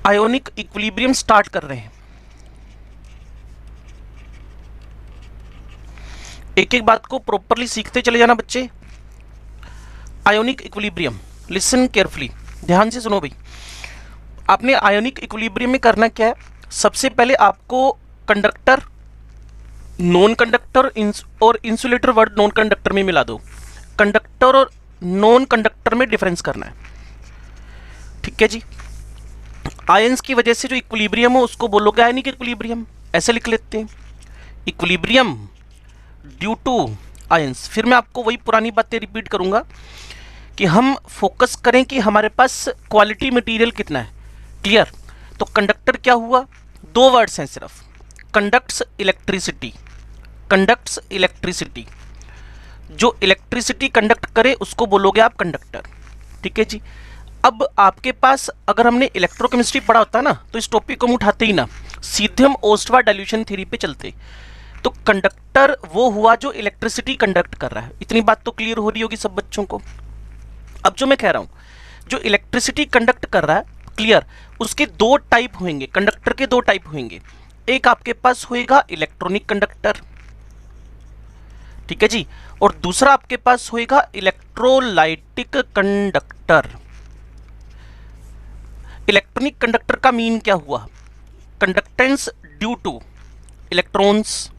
Ionic equilibrium start कर रहे हैं। एक एक बात को प्रॉपरली सीखते चले जाना बच्चे। आयोनिक इक्विलिब्रियम, लिसन केयरफुली, ध्यान से सुनो भाई। आपने आयोनिक इक्विलिब्रियम में करना क्या है, सबसे पहले आपको कंडक्टर, नॉन कंडक्टर और इंसुलेटर वर्ड नॉन कंडक्टर में मिला दो। कंडक्टर और नॉन कंडक्टर में डिफरेंस करना है, ठीक है जी। आयंस की वजह से जो इक्विलिब्रियम हो उसको बोलोगे आयनिक इक्विलिब्रियम, ऐसे लिख लेते हैं। Equilibrium due to ions. फिर मैं आपको वही पुरानी बातें रिपीट करूंगा कि हम फोकस करें कि हमारे पास क्वालिटी मटेरियल कितना है। क्लियर? तो कंडक्टर क्या हुआ, दो वर्ड्स हैं सिर्फ, कंडक्ट्स इलेक्ट्रिसिटी। कंडक्ट्स इलेक्ट्रिसिटी, जो इलेक्ट्रिसिटी कंडक्ट करे उसको बोलोगे आप कंडक्टर, ठीक है जी। अब आपके पास अगर हमने इलेक्ट्रोकेमिस्ट्री पढ़ा होता ना तो इस टॉपिक को हम उठाते ही ना, सीधे हम ओस्टवा डाइल्यूशन थ्योरी पे चलते। तो कंडक्टर वो हुआ जो इलेक्ट्रिसिटी कंडक्ट कर रहा है। इतनी बात तो क्लियर हो रही होगी सब बच्चों को। अब जो मैं कह रहा हूं, जो इलेक्ट्रिसिटी कंडक्ट कर रहा है, क्लियर, उसके दो टाइप होंगे, कंडक्टर के दो टाइप होंगे। एक आपके पास होएगा इलेक्ट्रॉनिक कंडक्टर, ठीक है जी, और दूसरा आपके पास होएगा इलेक्ट्रोलाइटिक कंडक्टर। इलेक्ट्रॉनिक कंडक्टर का मीन क्या हुआ, कंडक्टेंस ड्यू टू इलेक्ट्रॉन्स,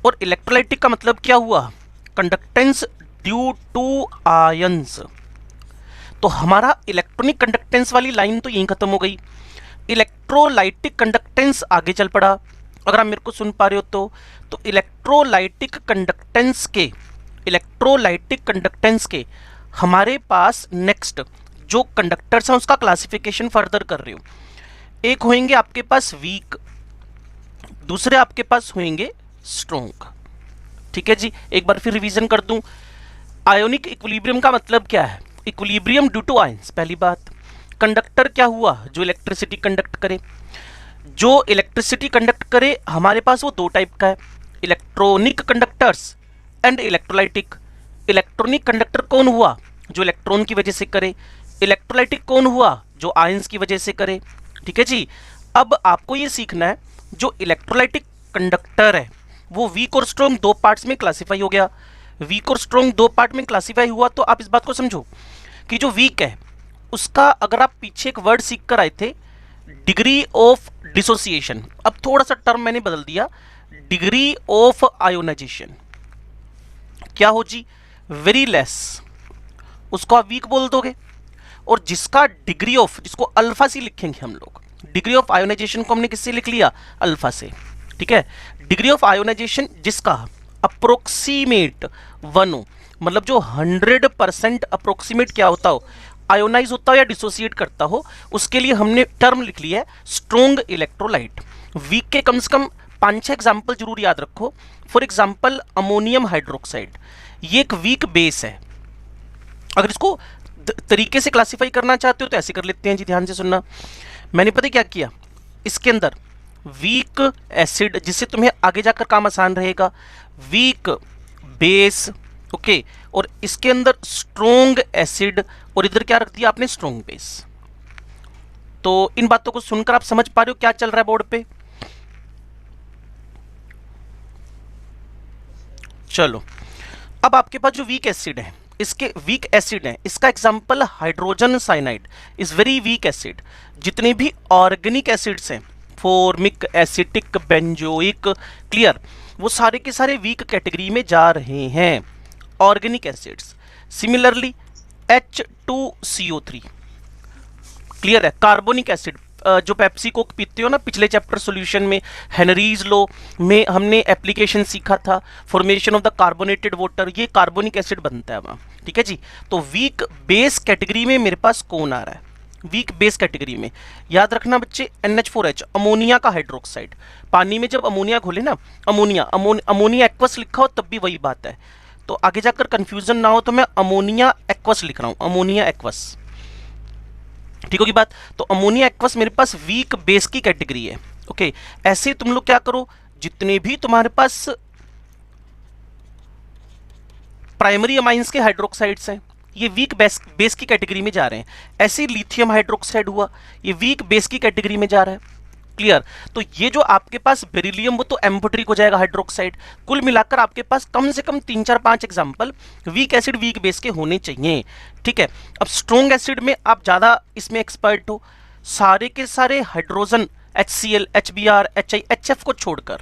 और इलेक्ट्रोलाइटिक का मतलब क्या हुआ, कंडक्टेंस ड्यू टू आयंस। तो हमारा इलेक्ट्रॉनिक कंडक्टेंस वाली लाइन तो यहीं खत्म हो गई। इलेक्ट्रोलाइटिक कंडक्टेंस आगे चल पड़ा, अगर आप मेरे को सुन पा रहे हो तो इलेक्ट्रोलाइटिक कंडक्टेंस के हमारे पास नेक्स्ट जो कंडक्टर्स हैं उसका क्लासिफिकेशन फर्दर कर रहे हो। एक होंगे आपके पास वीक, दूसरे आपके पास होंगे स्ट्रॉन्ग, ठीक है जी। एक बार फिर रिवीजन कर दूं, आयोनिक इक्विलिब्रियम का मतलब क्या है, इक्विलिब्रियम ड्यू टू आयंस, पहली बात। कंडक्टर क्या हुआ, जो इलेक्ट्रिसिटी कंडक्ट करे। जो इलेक्ट्रिसिटी कंडक्ट करे हमारे पास वो दो टाइप का है, electronic conductors and electrolytic. Electronic conductor कौन हुआ, जो इलेक्ट्रॉन की वजह से करे। इलेक्ट्रोलाइटिक कौन हुआ, जो आयंस की वजह से करे, ठीक है जी। अब आपको ये सीखना है, जो इलेक्ट्रोलाइटिक कंडक्टर है वो वीक और स्ट्रॉन्ग दो पार्ट्स में क्लासिफाई हो गया। वीक और स्ट्रॉन्ग दो पार्ट में क्लासिफाई हुआ तो आप इस बात को समझो कि जो वीक है उसका, अगर आप पीछे एक वर्ड सीख कर आए थे, डिग्री ऑफ डिसोसिएशन, अब थोड़ा सा टर्म मैंने बदल दिया, डिग्री ऑफ आयोनाइजेशन क्या हो जी, वेरी लेस, उसको आप वीक बोल दोगे। और जिसका डिग्री ऑफ, जिसको अल्फा से लिखेंगे हम लोग, डिग्री ऑफ आयोनाइजेशन को हमने किससे लिख लिया, अल्फा से, ठीक है। डिग्री ऑफ आयोनाइजेशन जिसका अप्रोक्सीमेट 1 हो, मतलब जो 100% अप्रोक्सीमेट क्या होता हो, आयोनाइज होता हो या डिसोसिएट करता हो, उसके लिए हमने टर्म लिख लिया है स्ट्रॉन्ग इलेक्ट्रोलाइट। वीक के कम से कम 5-6 एग्जाम्पल जरूर याद रखो। फॉर एग्जाम्पल अमोनियम हाइड्रोक्साइड, ये एक वीक बेस है। अगर इसको तरीके से क्लासिफाई करना चाहते हो तो ऐसे कर लेते हैं जी, ध्यान से सुनना। मैंने पता क्या किया, इसके अंदर वीक एसिड, जिससे तुम्हें आगे जाकर काम आसान रहेगा, वीक बेस, ओके, और इसके अंदर स्ट्रॉन्ग एसिड, और इधर क्या रख दिया आपने, स्ट्रॉन्ग बेस। तो इन बातों को सुनकर आप समझ पा रहे हो क्या चल रहा है बोर्ड पे। चलो, अब आपके पास जो वीक एसिड है, इसके वीक एसिड है, इसका example hydrogen cyanide is very weak acid. जितने भी ऑर्गेनिक एसिड्स हैं, फॉर्मिक, एसिटिक, बेंजोइक, क्लियर, वो सारे के सारे वीक कैटेगरी में जा रहे हैं, organic acids. Similarly H2CO3, clear है। कार्बोनिक एसिड, जो पेप्सी कोक पीते हो ना, पिछले चैप्टर सॉल्यूशन में हेनरीज लॉ में हमने एप्लीकेशन सीखा था, formation of the carbonated water, ये कार्बोनिक एसिड बनता है वहाँ, ठीक है जी। तो वीक बेस कैटेगरी में मेरे पास कौन आ रहा है, वीक बेस कैटेगरी में याद रखना बच्चे, NH4H, अमोनिया का हाइड्रोक्साइड। पानी में जब अमोनिया घोले ना, अमोनिया एक्वस लिखा हो तब भी वही बात है, तो आगे जाकर कंफ्यूजन ना हो तो मैं अमोनिया एक्वस लिख रहा हूँ, अमोनिया एक्वस, ठीक होगी बात। तो अमोनिया एक्वस मेरे पास वीक बेस की कैटेगरी है, ओके। ऐसे तुम लोग क्या करो, जितने भी तुम्हारे पास प्राइमरी अमाइंस के हाइड्रोक्साइड्स हैं, ये वीक बेस की कैटेगरी में जा रहे हैं। ऐसे लिथियम हाइड्रोक्साइड हुआ, ये वीक बेस की कैटेगरी में जा रहा है। क्लियर। तो ये जो आपके पास बेरिलियम वो तो एम्फोटेरिक हो जाएगा हाइड्रोक्साइड। कुल मिलाकर आपके पास कम से कम 3 4 5 example week acid weak base के होने चाहिए। ठीक है। अब स्ट्रॉन्ग एसिड में आप ज्यादा इसमें एक्सपर्ट हो, सारे के सारे hydrogen HCl HBr HI HF को छोड़कर,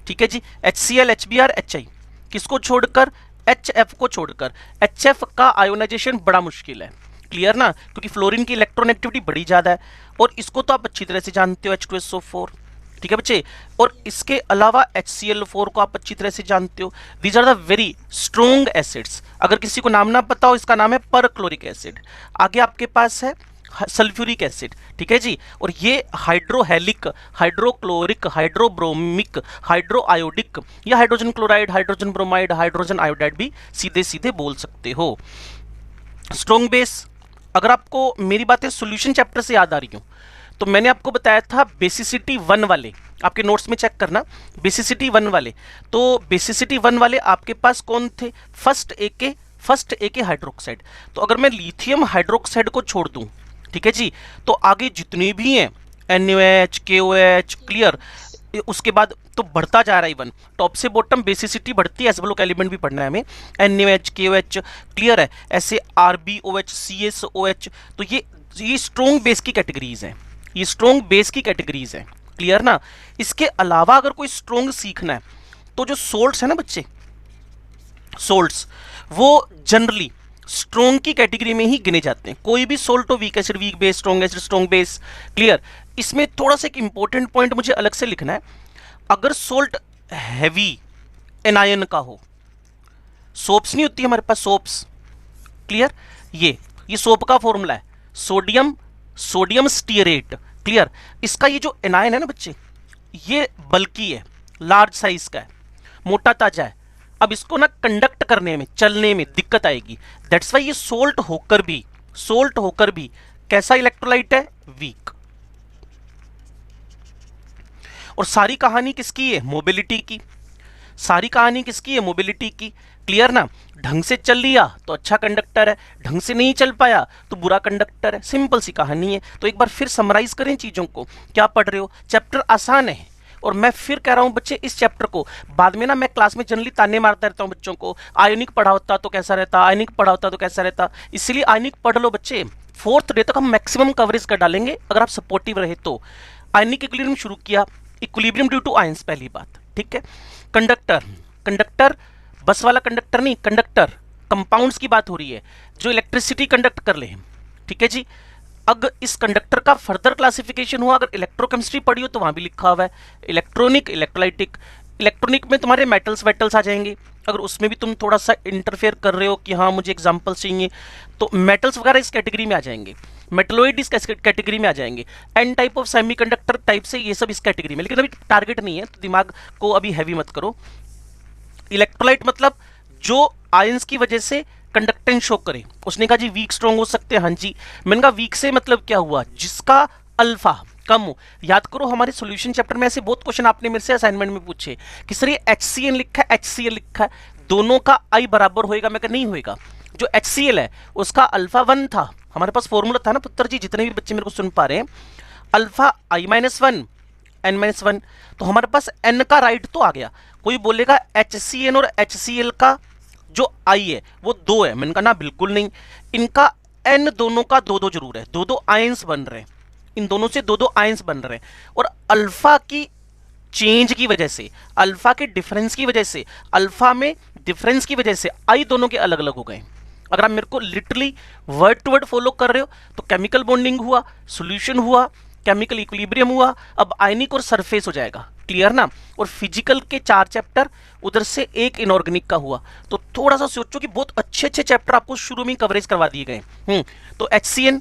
ठीक है जी, HCl HBr HI किसको छोड़कर, HF को छोड़कर। HF का आयोनाइजेशन बड़ा मुश्किल है। क्लियर ना, क्योंकि फ्लोरीन की इलेक्ट्रॉनेगेटिविटी बड़ी ज्यादा है, और इसको तो आप अच्छी तरह से जानते हो H2SO4। ठीक है बच्चे। और इसके अलावा HCl4 को आप अच्छी तरह से जानते हो। These are the very strong acids. अगर किसी को नाम ना पता हो, इसका नाम है परक्लोरिक एसिड। आगे आपके पास है सल्फ्यूरिक एसिड। ठीक है जी। और ये हाइड्रोहेलिक, हाइड्रोक्लोरिक, हाइड्रोब्रोमिक, हाइड्रोआयोडिक, या hydrogen chloride, hydrogen bromide, hydrogen iodide भी सीधे सीधे बोल सकते हो। स्ट्रॉन्ग बेस, अगर आपको मेरी बातें सॉल्यूशन चैप्टर से याद आ रही हो, तो मैंने आपको बताया था बेसिसिटी 1 वाले, आपके नोट्स में चेक करना, बेसिसिटी 1 वाले। तो बेसिसिटी 1 वाले आपके पास कौन थे, फर्स्ट ए के हाइड्रोक्साइड। तो अगर मैं लिथियम हाइड्रोक्साइड को छोड़ दूं, ठीक है जी, तो आगे जितने भी हैं NaOH KOH, क्लियर, उसके बाद तो बढ़ता जा रहा है। इवन टॉप से बॉटम बेसिसिटी बढ़ती है, एस ब्लॉक एलिमेंट भी पढ़ना है हमें, NaOH KOH, क्लियर है, ऐसे RbOH CSOH। तो ये स्ट्रॉन्ग बेस की कैटेगरीज हैं, ये स्ट्रॉन्ग बेस की कैटेगरीज हैं। क्लियर ना। इसके अलावा अगर कोई स्ट्रॉन्ग सीखना है, तो जो सोल्ट्स है ना बच्चे, सोल्ट्स वो जनरली स्ट्रॉन्ग की कैटेगरी में ही गिने जाते हैं। कोई भी सोल्ट हो, week acid weak base, strong acid strong base. Clear. इसमें थोड़ा सा एक इंपॉर्टेंट पॉइंट मुझे अलग से लिखना है। अगर सोल्ट हैवी एनायन का हो, सोप्स नहीं होती हमारे पास, सोप्स, क्लियर, ये सोप का फॉर्मूला है, सोडियम स्टीयरेट। क्लियर। इसका ये जो एनायन है ना बच्चे, ये बल्कि है, लार्ज साइज का है, मोटा ताजा है। अब इसको ना कंडक्ट करने में, चलने में दिक्कत आएगी। दैट्स वाई ये सोल्ट होकर भी कैसा इलेक्ट्रोलाइट है, वीक। और सारी कहानी किसकी है, मोबिलिटी की। सारी कहानी किसकी है, मोबिलिटी की। क्लियर ना। ढंग से चल लिया तो अच्छा कंडक्टर है, ढंग से नहीं चल पाया तो बुरा कंडक्टर है। सिंपल सी कहानी है। तो एक बार फिर समराइज करें चीजों को। क्या पढ़ रहे हो, चैप्टर आसान है। और मैं फिर कह रहा हूं बच्चे, इस चैप्टर को बाद में ना मैं क्लास में जनरली ताने मारता रहता हूं बच्चों को, आयनिक पढ़ा होता तो कैसा रहता, आयनिक पढ़ा होता तो कैसा रहता। इसलिए आयनिक पढ़ लो बच्चे। 4th डे तक हम मैक्सिमम कवरेज कर डालेंगे अगर आप सपोर्टिव रहे तो। आयनिक इक्विलिब्रियम शुरू किया, इक्विलिब्रियम ड्यू टू आयंस, पहली बात। ठीक है। कंडक्टर बस वाला कंडक्टर नहीं, कंडक्टर कंपाउंड्स की बात हो रही है जो इलेक्ट्रिसिटी कंडक्ट कर ले। ठीक है जी। अगर इस कंडक्टर का फर्दर क्लासिफिकेशन हुआ, अगर इलेक्ट्रोकेमिस्ट्री पढ़ी हो तो वहां भी लिखा हुआ है इलेक्ट्रॉनिक, इलेक्ट्रोलाइटिक। इलेक्ट्रॉनिक में तुम्हारे मेटल्स वेटल्स आ जाएंगे। अगर उसमें भी तुम थोड़ा सा इंटरफेयर कर रहे हो कि हाँ मुझे एग्जांपल्स चाहिए, तो मेटल्स वगैरह इस कैटेगरी में आ जाएंगे, मेटलोइड इस कैटेगरी में आ जाएंगे, N type of semiconductor type से ये सब इस कैटेगरी में। लेकिन अभी टारगेट नहीं है, तो दिमाग को अभी हैवी मत करो। इलेक्ट्रोलाइट मतलब जो आयंस की वजह से कंडक्टेंस शो करे। उसने कहा जी वीक स्ट्रॉन्ग हो सकते हैं, हाँ जी। मैंने कहा वीक से मतलब क्या हुआ, जिसका अल्फा कम हो। याद करो हमारे सॉल्यूशन चैप्टर में ऐसे बहुत क्वेश्चन आपने मेरे से असाइनमेंट में पूछे कि सर ये HCl लिखा है, HCl लिखा है, दोनों का I बराबर होएगा। मैं कहा नहीं होएगा। जो HCl है उसका अल्फा 1 था, हमारे पास फॉर्मूला था ना पुत्र जी, जितने भी बच्चे मेरे को सुन पा रहे हैं, अल्फा I-1 N-1, तो हमारे पास N का राइट तो आ गया। कोई बोलेगा HCN और HCl का जो I है वो 2 है। मैंने कहा ना बिल्कुल नहीं, इनका N दोनों का 2-2 जरूर है, 2-2 आयंस बन रहे हैं, इन दोनों से 2-2 आयंस बन रहे हैं। और अल्फा की चेंज की वजह से, अल्फा के डिफरेंस की वजह से, अल्फा में डिफरेंस की वजह से I दोनों के अलग अलग हो गए। अगर आप मेरे को literally word to word follow कर रहे हो तो केमिकल बॉन्डिंग हुआ, सॉल्यूशन हुआ, केमिकल इक्विलिब्रियम हुआ, अब आयनिक और सरफेस हो जाएगा। क्लियर ना। और फिजिकल के 4 चैप्टर, उधर से 1 इनऑर्गेनिक का हुआ। तो थोड़ा सा सोचो कि बहुत अच्छे अच्छे चैप्टर आपको शुरू में कवरेज करवा दिए गए। तो HCN,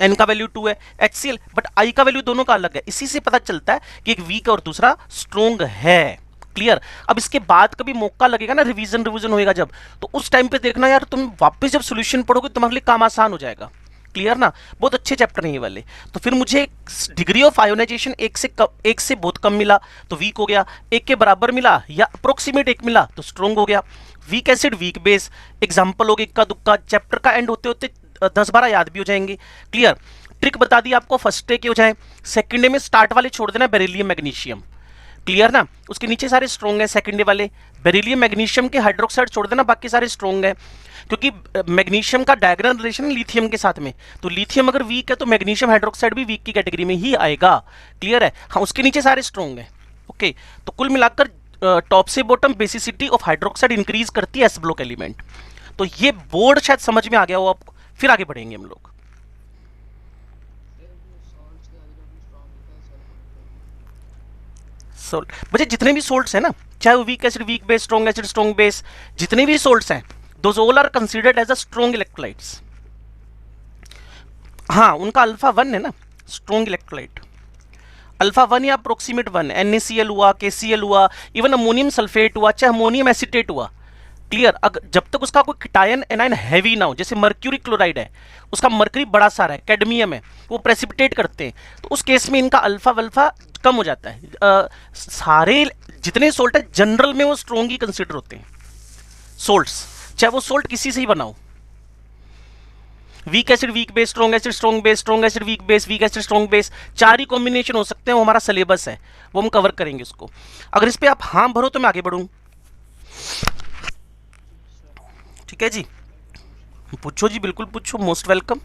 N का वैल्यू 2 है, HCl, बट I का वैल्यू दोनों का अलग है। इसी से पता चलता है कि एक वीक और दूसरा स्ट्रॉन्ग है। क्लियर। अब इसके बाद कभी मौका लगेगा ना, रिवीजन होएगा जब, तो उस टाइम पे देखना यार, तुम वापस जब सॉल्यूशन पढ़ोगे तुम्हारे लिए काम आसान हो जाएगा। क्लियर ना। बहुत अच्छे चैप्टर हैं ये वाले। तो फिर मुझे डिग्री ऑफ आयोनाइजेशन एक से बहुत कम मिला तो वीक हो गया, 1 के बराबर मिला या अप्रोक्सीमेट 1 मिला तो स्ट्रॉन्ग हो गया। Week acid weak base, example हो गया इक्का दुक्का, चैप्टर का एंड होते होते 10-12 याद भी हो जाएंगे। क्लियर, ट्रिक बता दी आपको, फर्स्ट डे के हो जाए, सेकंड डे में स्टार्ट वाले छोड़ देना, बेरिलियम मैग्नीशियम। क्लियर ना, उसके नीचे सारे स्ट्रॉन्ग है सेकंड डे वाले, बेरिलियम मैग्नीशियम के हाइड्रोक्साइड छोड़ देना, बाकी सारे स्ट्रॉन्ग है, क्योंकि मैग्नीशियम का डायगोनल रिलेशन है लिथियम के साथ में, तो लिथियम अगर वीक है तो मैग्नीशियम हाइड्रोक्साइड भी वीक की कैटेगरी में ही आएगा। क्लियर है, हाँ उसके नीचे सारे स्ट्रॉन्ग है। ओके, तो कुल मिलाकर टॉप से bottom basicity of hydroxide increase करती है एस ब्लॉक एलिमेंट। तो ये बोर्ड शायद समझ में आ गया हो आपको, फिर आगे बढ़ेंगे हम लोग। सोल्ट, मुझे जितने भी सोल्ट्स हैं ना, चाहे वो weak acid weak base, strong acid strong base, जितने भी सोल्ट्स हैं, those all are considered as a strong electrolytes. हाँ उनका अल्फा 1 है ना स्ट्रॉन्ग इलेक्ट्रोलाइट, अल्फा 1 या अप्रोक्सीमेट 1, NaCl हुआ, KCl हुआ, इवन अमोनियम सल्फेट हुआ, चाहे अमोनियम एसिटेट हुआ। क्लियर, अगर जब तक उसका कोई कीटायन एनायन हैवी ना हो, जैसे मर्क्यूरी क्लोराइड है, उसका मर्करी बड़ा सारा है, कैडमियम है, वो प्रेसिपिटेट करते हैं, तो उस केस में इनका अल्फा वल्फा कम हो जाता है। सारे जितने सोल्ट है जनरल में वो स्ट्रॉन्ग ही कंसिडर होते हैं सोल्ट्स, चाहे वो सोल्ट किसी से ही बनाओ, week acid weak base, strong acid strong base, strong acid weak base, weak acid strong base, 4 ही कॉम्बिनेशन हो सकते हैं, वो हमारा सिलेबस है, वो हम कवर करेंगे उसको। अगर इस पे आप हाँ भरो तो मैं आगे बढ़ूँ। ठीक है जी, पूछो जी, बिल्कुल पूछो, मोस्ट वेलकम।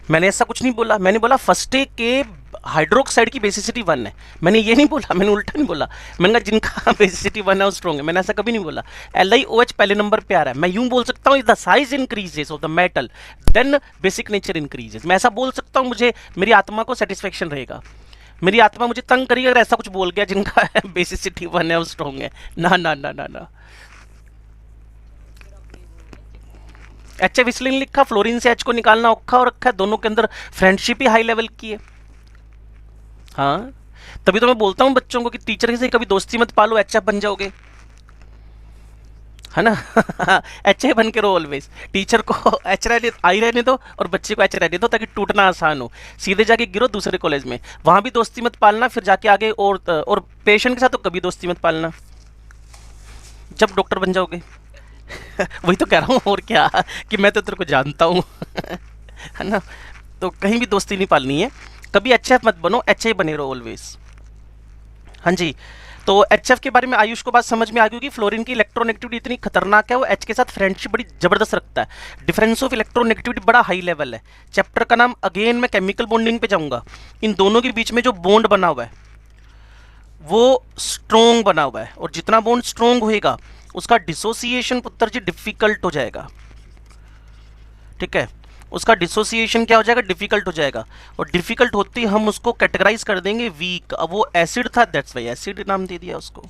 मैंने ऐसा कुछ नहीं बोला, मैंने बोला फर्स्ट डे के हाइड्रोक्साइड की बेसिसिटी 1 है, मैंने ये नहीं बोला, मैंने उल्टा नहीं बोला, मैंने कहा जिनका बेसिसिटी 1 है वो स्ट्रॉन्ग है, मैंने ऐसा कभी नहीं बोला। LiOH पहले नंबर पे आ रहा है, मैं यूं बोल सकता हूँ if the size increases of the metal then basic nature increases, मैं ऐसा बोल सकता हूँ, मुझे मेरी आत्मा को सेटिस्फेक्शन रहेगा, मेरी आत्मा मुझे तंग करेगी अगर ऐसा कुछ बोल गया जिनका बेसिसिटी 1 है वो स्ट्रॉन्ग है, ना ना ना ना ना। HF इसलिए नहीं लिखा, फ्लोरीन से H को निकालना औखा हो रखा है, दोनों के अंदर फ्रेंडशिप ही हाई लेवल की है। हाँ तभी तो मैं बोलता हूँ बच्चों को कि टीचर से कभी दोस्ती मत पालो, HF बन जाओगे, है ना। HF बन के रहो ऑलवेज, टीचर को H रहने आई रहने दो और बच्चे को H रहने दो, ताकि टूटना आसान हो, सीधे जाके गिरो दूसरे कॉलेज में, वहां भी दोस्ती मत पालना, फिर जाके आगे और पेशेंट के साथ तो कभी दोस्ती मत पालना जब डॉक्टर बन जाओगे। वही तो कह रहा हूँ, और क्या, कि मैं तो तेरे को जानता हूँ। है ना, तो कहीं भी दोस्ती नहीं पालनी है, कभी HF मत बनो, HA बने रहो ऑलवेज। हाँ जी, तो HF के बारे में आयुष को बात समझ में आ गई होगी, फ्लोरीन की इलेक्ट्रोनेगेटिविटी इतनी खतरनाक है, वो H के साथ फ्रेंडशिप बड़ी जबरदस्त रखता है, डिफरेंस ऑफ इलेक्ट्रोनेगेटिविटी बड़ा हाई लेवल है। चैप्टर का नाम अगेन मैं केमिकल बॉन्डिंग पे जाऊंगा, इन दोनों के बीच में जो बॉन्ड बना हुआ है वो स्ट्रोंग बना हुआ है, और जितना बॉन्ड स्ट्रोंग होएगा उसका डिसोसिएशन पुत्र जी डिफिकल्ट हो जाएगा। ठीक है, उसका डिसोसिएशन क्या हो जाएगा, डिफिकल्ट हो जाएगा, और डिफिकल्ट होते ही हम उसको कैटेगराइज कर देंगे वीक। अब वो एसिड था, दैट्स वाई एसिड नाम दे दिया उसको।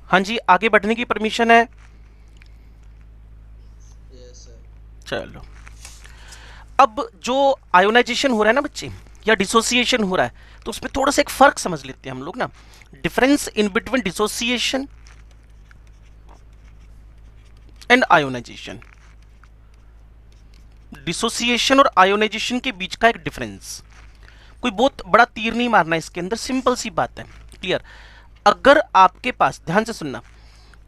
हाँ जी, आगे बढ़ने की परमिशन है। चलो, अब जो आयोनाइजेशन हो रहा है ना बच्चे, या डिसोसिएशन हो रहा है, तो उसमें थोड़ा सा एक फर्क समझ लेते हैं हम लोग ना, difference in between dissociation and ionization. Dissociation और आयोनाइजेशन के बीच का एक डिफरेंस, कोई बहुत बड़ा तीर नहीं मारना इसके अंदर, सिंपल सी बात है। क्लियर, अगर आपके पास, ध्यान से सुनना,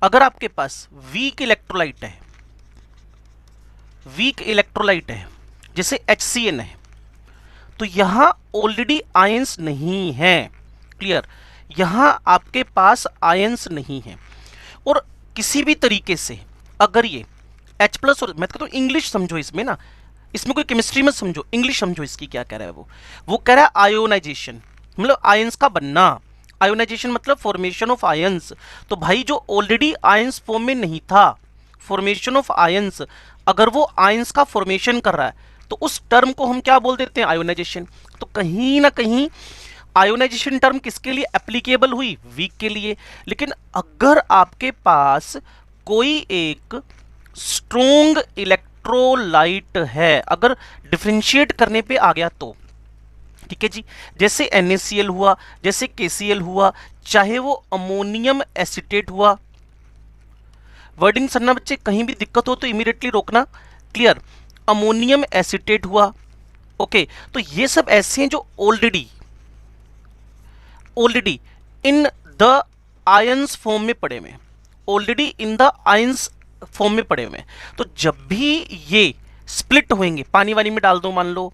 अगर आपके पास वीक इलेक्ट्रोलाइट है, वीक इलेक्ट्रोलाइट है जैसे HCN है, तो यहां ऑलरेडी आयंस नहीं है। क्लियर, यहां आपके पास आयंस नहीं है, और किसी भी तरीके से अगर ये H+ और मैं कहता हूं इंग्लिश समझो इसमें ना, इसमें कोई केमिस्ट्री मत समझो, इंग्लिश समझो इसकी क्या कह रहा है वो कह रहा है आयोनाइजेशन, मतलब आयंस का बनना। आयोनाइजेशन मतलब फॉर्मेशन ऑफ आयंस, तो भाई जो ऑलरेडी आयंस फॉर्म में नहीं था, फॉर्मेशन ऑफ आयंस, अगर वो आयंस का फॉर्मेशन कर रहा है तो उस टर्म को हम क्या बोल देते हैं, आयोनाइजेशन। तो कहीं ना कहीं आयोनाइजेशन टर्म किसके लिए एप्लीकेबल हुई, वीक के लिए। लेकिन अगर आपके पास कोई एक स्ट्रोंग इलेक्ट्रोलाइट है, अगर डिफरेंशिएट करने पे आ गया तो, ठीक है जी, जैसे NaCl हुआ, जैसे KCl हुआ, चाहे वो अमोनियम एसिटेट हुआ, वर्डिंग सुनना बच्चे, कहीं भी दिक्कत हो तो इमीडिएटली रोकना। क्लियर, अमोनियम एसिटेट हुआ, ओके, तो ये सब ऐसे हैं जो already already in the ions form में पड़े हुए, already in the ions form में पड़े हुए। तो जब भी ये स्प्लिट होंगे, पानी वानी में डाल दो मान लो,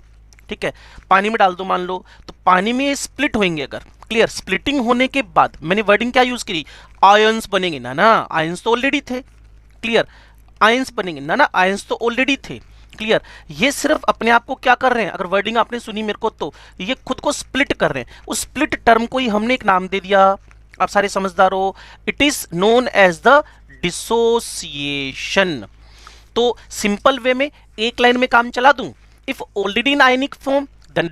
ठीक है, पानी में डाल दो मान लो, तो पानी में स्प्लिट होंगे अगर, क्लियर, स्प्लिटिंग होने के बाद मैंने वर्डिंग क्या यूज करी, आयंस बनेंगे ना, आयंस तो ऑलरेडी थे, क्लियर, आयंस बनेंगे ना, आयंस तो ऑलरेडी थे, क्लियर। ये सिर्फ अपने आप को क्या कर रहे हैं, अगर वर्डिंग आपने सुनी मेरे को, तो ये खुद को स्प्लिट कर रहे हैं। उस स्प्लिट टर्म को ही हमने एक नाम दे दिया, आप सारे समझदार हो, it is known as the dissociation. तो सिंपल वे में एक लाइन में काम चला दूं, if already in ionic form then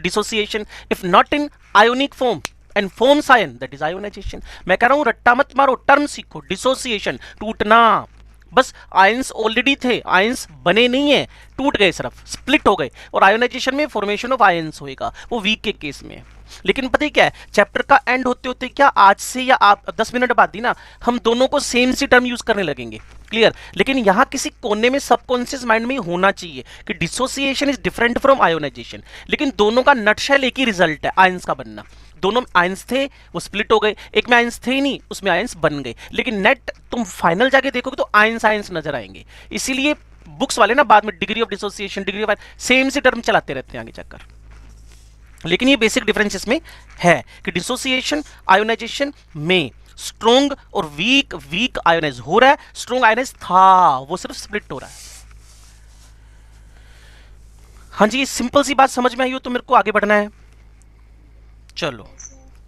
dissociation, if not in ionic form and forms ion that is ionization. मैं कह रहा हूं रट्टा मत मारो, टर्म सीखो, डिसोसिएशन टूटना, बस आयंस ऑलरेडी थे, आयंस बने नहीं है, टूट गए, सिर्फ स्प्लिट हो गए, और आयोनाइजेशन में फॉर्मेशन ऑफ आयंस होएगा, वो वीक के केस में। लेकिन पता है क्या है, चैप्टर का एंड होते होते क्या आज से या आप 10 मिनट बाद ही ना हम दोनों को सेम सी टर्म यूज करने लगेंगे, क्लियर। लेकिन यहां किसी कोने में सबकॉन्शियस माइंड में होना चाहिए कि dissociation is different from ionization, लेकिन दोनों का नटशेल एक ही रिजल्ट है, आयंस का बनना। दोनों में आयंस थे, वो स्प्लिट हो गए, एक में आयंस थे ही नहीं, उसमें आयंस बन गए, लेकिन नेट तुम फाइनल जाके देखोगे तो आयंस आयंस नजर आएंगे। इसीलिए बुक्स वाले ना बाद में degree of dissociation, degree of same से टर्म चलाते रहते हैं आगे चक्कर। लेकिन ये बेसिक डिफरेंस इसमें है कि डिसोसिएशन आयोनाइजेशन में स्ट्रोंग और वीक, वीक आयोनाइज हो रहा है, स्ट्रोंग आयोनाइज था, वो सिर्फ स्प्लिट हो रहा है। हाँ जी, सिंपल सी बात समझ में आई हो तो मेरे को आगे बढ़ना है। चलो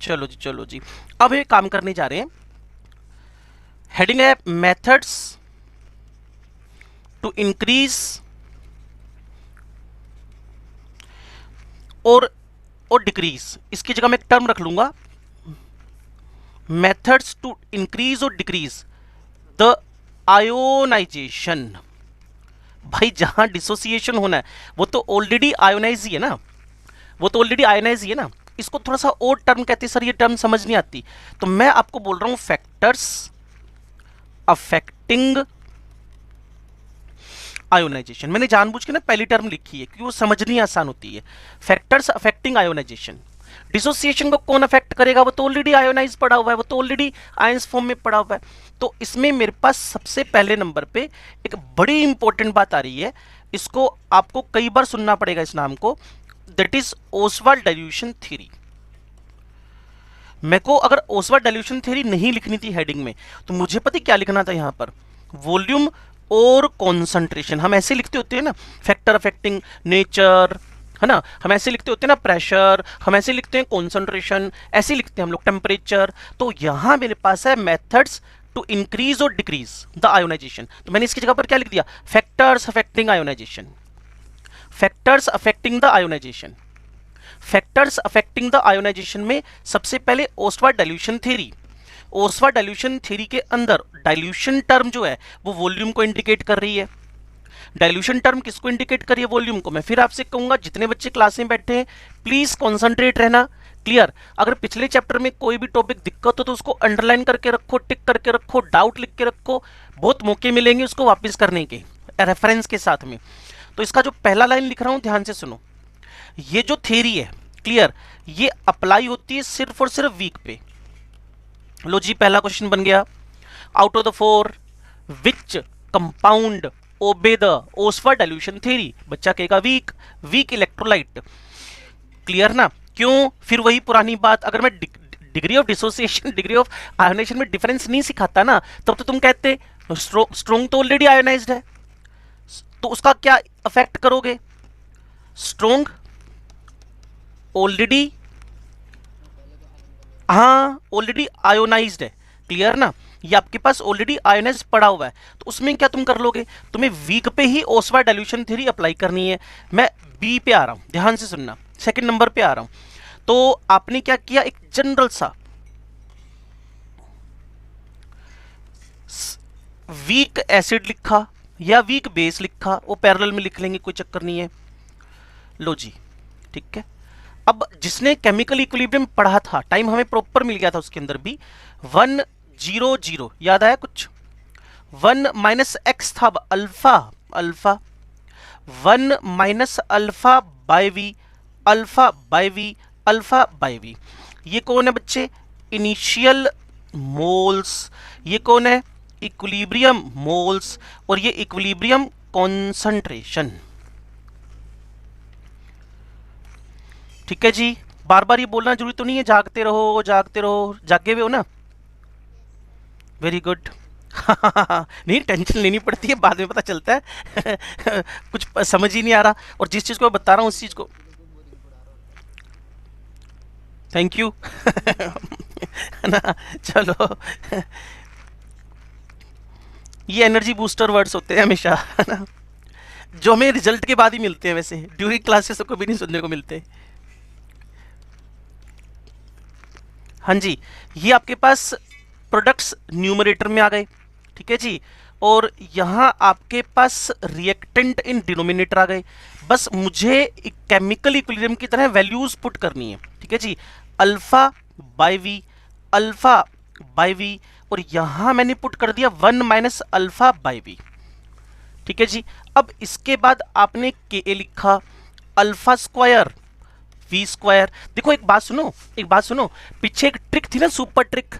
चलो जी, चलो जी, अब ये काम करने जा रहे हैं। हेडिंग है मेथड्स टू इंक्रीज और डिक्रीज। इसकी जगह मैं एक टर्म रख लूंगा, मेथड्स टू इंक्रीज और डिक्रीज द आयोनाइजेशन। भाई जहां डिसोसिएशन होना है वो तो ऑलरेडी आयोनाइज ही है ना, वो तो ऑलरेडी आयोनाइज ही है ना। इसको थोड़ा सा और टर्म कहते हैं, सर ये टर्म समझ नहीं आती, तो मैं आपको बोल रहा हूं फैक्टर्स अफेक्टिंग आयोनाइजेशन। मैंने जानबूझ के ना पहली टर्म लिखी है क्योंकि वो समझनी आसान होती है। फैक्टर्स अफेक्टिंग आयोनाइजेशन, डिसोसिएशन को कौन अफेक्ट करेगा, वो तो ऑलरेडी आयोनाइज पड़ा हुआ है, वो तो ऑलरेडी आयंस फॉर्म में पड़ा हुआ है। तो इसमें मेरे पास सबसे पहले नंबर पे एक बड़ी इंपॉर्टेंट बात आ रही है, इसको आपको कई बार सुनना पड़ेगा इस नाम को, that is Oswald dilution theory. मेरे को अगर ओसवाल्ड डाइल्यूशन थ्योरी नहीं लिखनी थी हेडिंग में, तो मुझे पता क्या लिखना था यहां पर, वॉल्यूम और कॉन्सेंट्रेशन। हम ऐसे लिखते होते हैं ना, फैक्टर अफेक्टिंग नेचर, है ना, हम ऐसे लिखते होते हैं ना, प्रेशर, हम ऐसे लिखते हैं कॉन्सेंट्रेशन, ऐसे लिखते हैं हम लोग, टेम्परेचर। तो यहां मेरे पास है मेथड्स टू इंक्रीज और डिक्रीज द आयोनाइजेशन, तो मैंने इसकी जगह पर क्या लिख दिया, factors affecting ionization, factors affecting the ionization. Factors affecting the ionization में सबसे पहले Ostwald dilution theory. Ostwald dilution theory के अंदर डाइल्यूशन टर्म जो है वो वॉल्यूम को इंडिकेट कर रही है। डाइल्यूशन टर्म किसको इंडिकेट कर रही है, वॉल्यूम को। मैं फिर आपसे कहूंगा जितने बच्चे क्लास में बैठे हैं प्लीज कॉन्सेंट्रेट रहना, क्लियर। अगर पिछले चैप्टर में कोई भी टॉपिक दिक्कत हो तो उसको अंडरलाइन करके रखो, टिक करके रखो, डाउट लिख के रखो, बहुत मौके मिलेंगे उसको वापस करने के रेफरेंस के साथ में। तो इसका जो पहला लाइन लिख रहा हूं ध्यान से सुनो, ये जो थ्योरी है, क्लियर, ये अप्लाई होती है सिर्फ और सिर्फ वीक पे। लो जी, पहला क्वेश्चन बन गया, out of the four which compound obey the Oswald dilution theory. बच्चा कहेगा वीक, वीक इलेक्ट्रोलाइट, क्लियर ना। क्यों, फिर वही पुरानी बात, अगर मैं degree of dissociation, degree of ionization में डिफरेंस नहीं सिखाता ना, तब तो तुम कहते स्ट्रोंग तो ऑलरेडी आयोनाइज्ड है, तो उसका क्या अफेक्ट करोगे, स्ट्रोंग ऑलरेडी, हाँ ऑलरेडी आयोनाइज्ड है, क्लियर ना, ये आपके पास ऑलरेडी आयोनाइज पड़ा हुआ है, तो उसमें क्या तुम कर लोगे, तुम्हें वीक पे ही ओस्वाल्ड डाइल्यूशन थ्योरी अप्लाई करनी है। मैं बी पे आ रहा हूं, ध्यान से सुनना, सेकंड नंबर पे आ रहा हूं। तो आपने क्या किया, एक जनरल सा वीक एसिड लिखा या वीक बेस लिखा, वो पैरेलल में लिख लेंगे, कोई चक्कर नहीं है। लो जी, ठीक है। अब जिसने केमिकल इक्विलिब्रियम पढ़ा था, टाइम हमें प्रॉपर मिल गया था उसके अंदर भी, 100 याद आया कुछ, 1 माइनस एक्स था alpha, alpha 1 minus alpha by V, alpha by V, alpha by V. ये कौन है बच्चे? Initial moles. ये कौन है? Equilibrium moles. और ये इक्विलिब्रियम कॉन्सेंट्रेशन। ठीक है जी, बार बार ये बोलना जरूरी तो नहीं है, जागते रहो जागते रहो, जागे हुए हो ना? Very good. नहीं, टेंशन लेनी पड़ती है, बाद में पता चलता है कुछ समझ ही नहीं आ रहा, और जिस चीज को मैं बता रहा हूँ उस चीज को। थैंक यू है ना? चलो ये एनर्जी बूस्टर वर्ड्स होते हैं हमेशा, है ना, जो हमें रिजल्ट के बाद ही मिलते हैं, वैसे ड्यूरिंग क्लासेस तो कभी नहीं सुनने को मिलते। हाँ जी, ये आपके पास प्रोडक्ट्स न्यूमरेटर में आ गए। ठीक है जी, और यहाँ आपके पास रिएक्टेंट इन डिनोमिनेटर आ गए। बस मुझे केमिकल इक्विलिब्रियम की तरह वैल्यूज पुट करनी है। ठीक है जी, alpha by V, alpha by V, और यहां मैंने पुट कर दिया 1 माइनस अल्फा बाई वी। ठीक है जी, अब इसके बाद आपने के ए लिखा, अल्फा स्क्वायर वी स्क्वायर। देखो एक बात सुनो, एक बात सुनो, पीछे एक ट्रिक थी ना, super trick,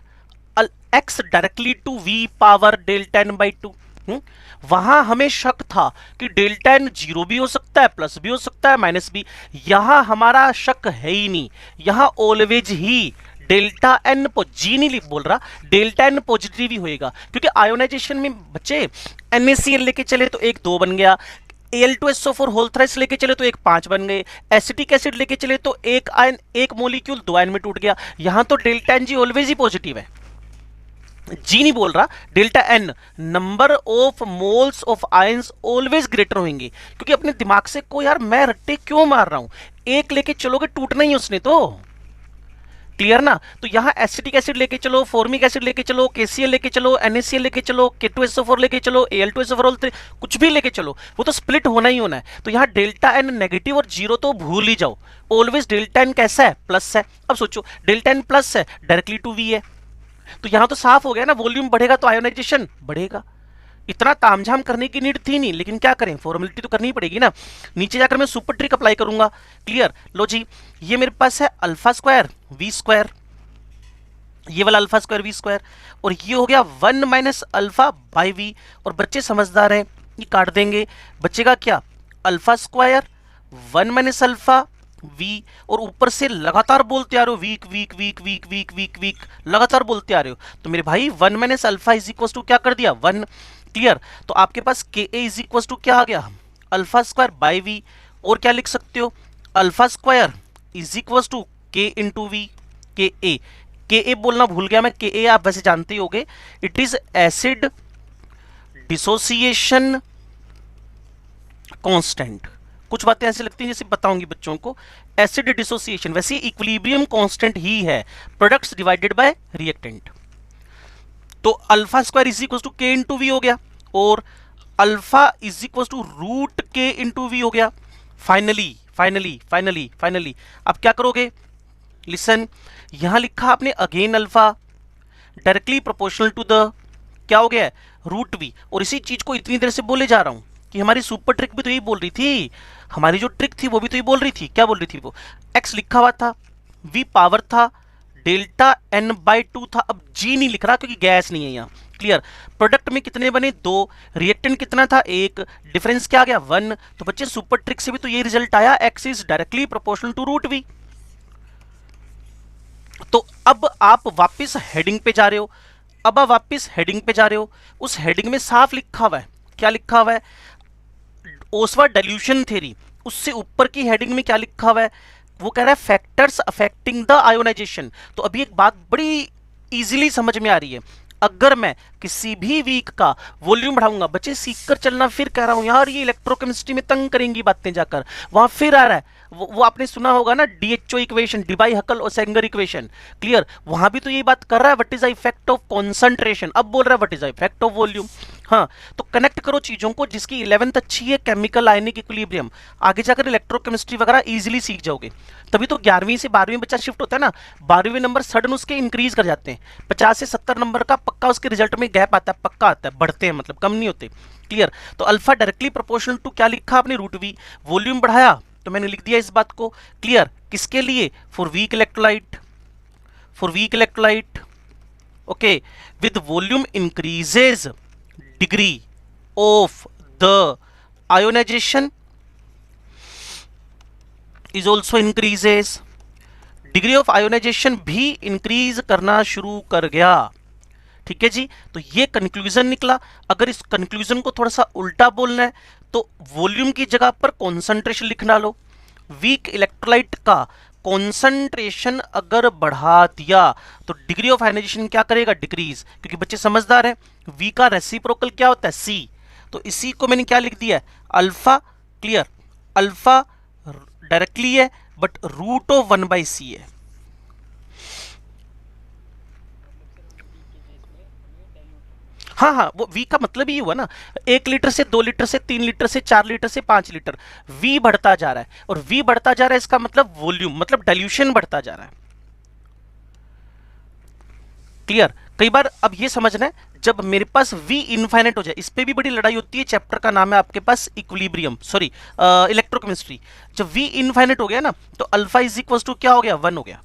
X directly to V power delta N by two. वहां हमें शक था कि डेल्टा एन जीरो भी हो सकता है, प्लस भी हो सकता है, माइनस भी। यहां हमारा शक है ही नहीं, यहां ऑलवेज ही डेल्टा एन जी नहीं बोल रहा, डेल्टा एन पॉजिटिव ही होएगा, क्योंकि आयोनाइजेशन में बच्चे NaCl लेके चले तो एक 2 बन गया, Al2SO4 होल थ्राइस लेके चले तो एक 5 बन गए, एसिटिक एसिड लेके चले तो एक आयन, एक मोलिक्यूल 2 आयन में टूट गया। यहां तो डेल्टा एन जी ऑलवेज ही पॉजिटिव है, जी नहीं बोल रहा, delta N number of moles of ions always greater होंगे। क्योंकि अपने दिमाग से को यार मैं रट्टे क्यों मार रहा हूं, एक लेके चलोगे टूटना ही उसने तो, क्लियर ना? तो यहां एसिटिक एसिड लेके चलो, फॉर्मिक एसिड लेके चलो, KCl लेके चलो, NaCl लेके चलो, K2SO4 लेके चलो, Al2SO4 कुछ भी लेके चलो, वो तो स्प्लिट होना ही होना है। तो यहां डेल्टा एन नेगेटिव और जीरो तो भूल ही जाओ, ऑलवेज डेल्टा एन कैसा है? प्लस है। अब सोचो डेल्टा एन प्लस है, डायरेक्टली टू वी है, तो यहां तो साफ हो गया ना, वॉल्यूम बढ़ेगा तो आयोनाइजेशन बढ़ेगा। इतना तामझाम करने की नीड थी नहीं, लेकिन क्या करें, फॉर्मेलिटी तो करनी पड़ेगी ना। नीचे जाकर मैं सुपर ट्रिक अप्लाई करूंगा। क्लियर? लो जी, ये मेरे पास है अल्फा स्क्वायर वी स्क्वायर, ये वाला अल्फा स्क्वायर वी स्क्वायर, और ये हो गया 1 माइनस अल्फा बाई वी। और बच्चे समझदार हैं, ये काट देंगे, बचेगा क्या? Alpha square 1 minus alpha V, और ऊपर से लगातार बोलते आ रहे हो weak weak weak weak weak weak weak, लगातार बोलते आ रहे हो। तो मेरे भाई 1 minus alpha is equal to क्या कर दिया? 1। क्लियर? तो आपके पास के ए इज इक्वल टू क्या आ गया? Alpha square by V. और क्या लिख सकते हो? Alpha square is equal to K into V. K A बोलना भूल गया मैं, के ए आप वैसे जानते ही होगे, it is acid dissociation constant. कुछ बातें ऐसी लगती हैं जैसे बताऊंगी बच्चों को, एसिड डिसोसिएशन, वैसे इक्विलिब्रियम कांस्टेंट ही है, प्रोडक्ट्स डिवाइडेड बाय रिएक्टेंट। तो alpha square is equal to K into V हो गया, और alpha is equal to root K into V हो गया। फाइनली फाइनली फाइनली फाइनली अब क्या करोगे? लिसन, यहां लिखा आपने again alpha directly proportional to the क्या हो गया? Root V. और इसी चीज को इतनी देर से बोले जा रहा हूं कि हमारी सुपर ट्रिक भी तो यही बोल रही थी, हमारी जो ट्रिक थी वो भी तो यही बोल रही थी। क्या बोल रही थी वो? एक्स लिखा हुआ था, वी पावर था, डेल्टा एन बाई 2 था। अब जी नहीं लिख रहा क्योंकि गैस नहीं है यहाँ। क्लियर? प्रोडक्ट में कितने बने? 2। रिएक्टेंट कितना था? 1। डिफरेंस क्या आ गया? 1। तो बच्चे सुपर ट्रिक से भी तो ये रिजल्ट आया, X is directly proportional to root V. तो अब आप वापस हेडिंग पे जा रहे हो, अब आप वापस हेडिंग पे जा रहे हो, उस हेडिंग में साफ लिखा हुआ है, क्या लिखा हुआ है? ओसवार्ड डाइल्यूशन थ्योरी। उससे ऊपर की हेडिंग में क्या लिखा हुआ है? वो कह रहा है फैक्टर्स अफेक्टिंग द आयोनाइजेशन। तो अभी एक बात बड़ी इजीली समझ में आ रही है, अगर मैं किसी भी वीक का वॉल्यूम बढ़ाऊंगा, बच्चे सीख कर चलना, फिर कह रहा हूं यार ये इलेक्ट्रोकेमिस्ट्री में तंग करेंगी बातें जाकर, वहां फिर आ रहा है वो आपने सुना होगा ना, DHO इक्वेशन, डिबाई हकल और सेंगर इक्वेशन। क्लियर? वहां भी तो यही बात कर रहा है, what is the effect of concentration, अब बोल रहा है what is the effect of volume. हाँ, तो कनेक्ट करो चीजों को, जिसकी 11th अच्छी है, केमिकल आयनिक इक्विलिब्रियम, आगे जाकर इलेक्ट्रोकेमिस्ट्री वगैरह इजीली सीख जाओगे। तभी तो 11वीं से 12वीं बच्चा शिफ्ट होता है ना, 12वीं नंबर सडन उसके इंक्रीज कर जाते हैं, 50 से 70 नंबर का पक्का उसके रिजल्ट में गैप आता है, पक्का आता है, बढ़ते हैं मतलब कम नहीं होते। क्लियर? तो अल्फा डायरेक्टली प्रोपोर्शनल टू क्या लिखा आपने? Root we. वॉल्यूम बढ़ाया तो मैंने लिख दिया इस बात को। क्लियर? किसके लिए? For weak electrolyte. for weak electrolyte. Okay, with volume increases, degree of the ionization is also increases. Degree of ionization भी इंक्रीज करना शुरू कर गया। ठीक है जी, तो ये कंक्लूजन निकला। अगर इस कंक्लूजन को थोड़ा सा उल्टा बोलना है तो वॉल्यूम की जगह पर कॉन्सेंट्रेशन लिखना लो। वीक इलेक्ट्रोलाइट का कॉन्सेंट्रेशन अगर बढ़ा दिया तो डिग्री ऑफ आयोनाइजेशन क्या करेगा, डिक्रीज, क्योंकि बच्चे समझदार हैं। वी का रेसिप्रोकल क्या होता है, सी, तो इसी को मैंने क्या लिख दिया है, अल्फा। क्लियर, अल्फा डायरेक्टली है बट रूट ऑफ 1/c है। हाँ हाँ, वो v का मतलब ही हुआ ना, 1 लीटर से 2 लीटर से 3 लीटर से 4 लीटर से 5 लीटर, v बढ़ता जा रहा है, और v बढ़ता जा रहा है इसका मतलब वॉल्यूम, मतलब डाइल्यूशन बढ़ता जा रहा है। क्लियर, कई बार अब ये समझना है, जब मेरे पास v इनफाइनाइट हो जाए, इस पे भी बड़ी लड़ाई होती है, चैप्टर का नाम है आपके पास इक्विलिब्रियम, सॉरी इलेक्ट्रोकेमिस्ट्री। जब v इनफाइनाइट हो गया ना तो अल्फा इज इक्वल टू क्या हो गया, 1 हो गया।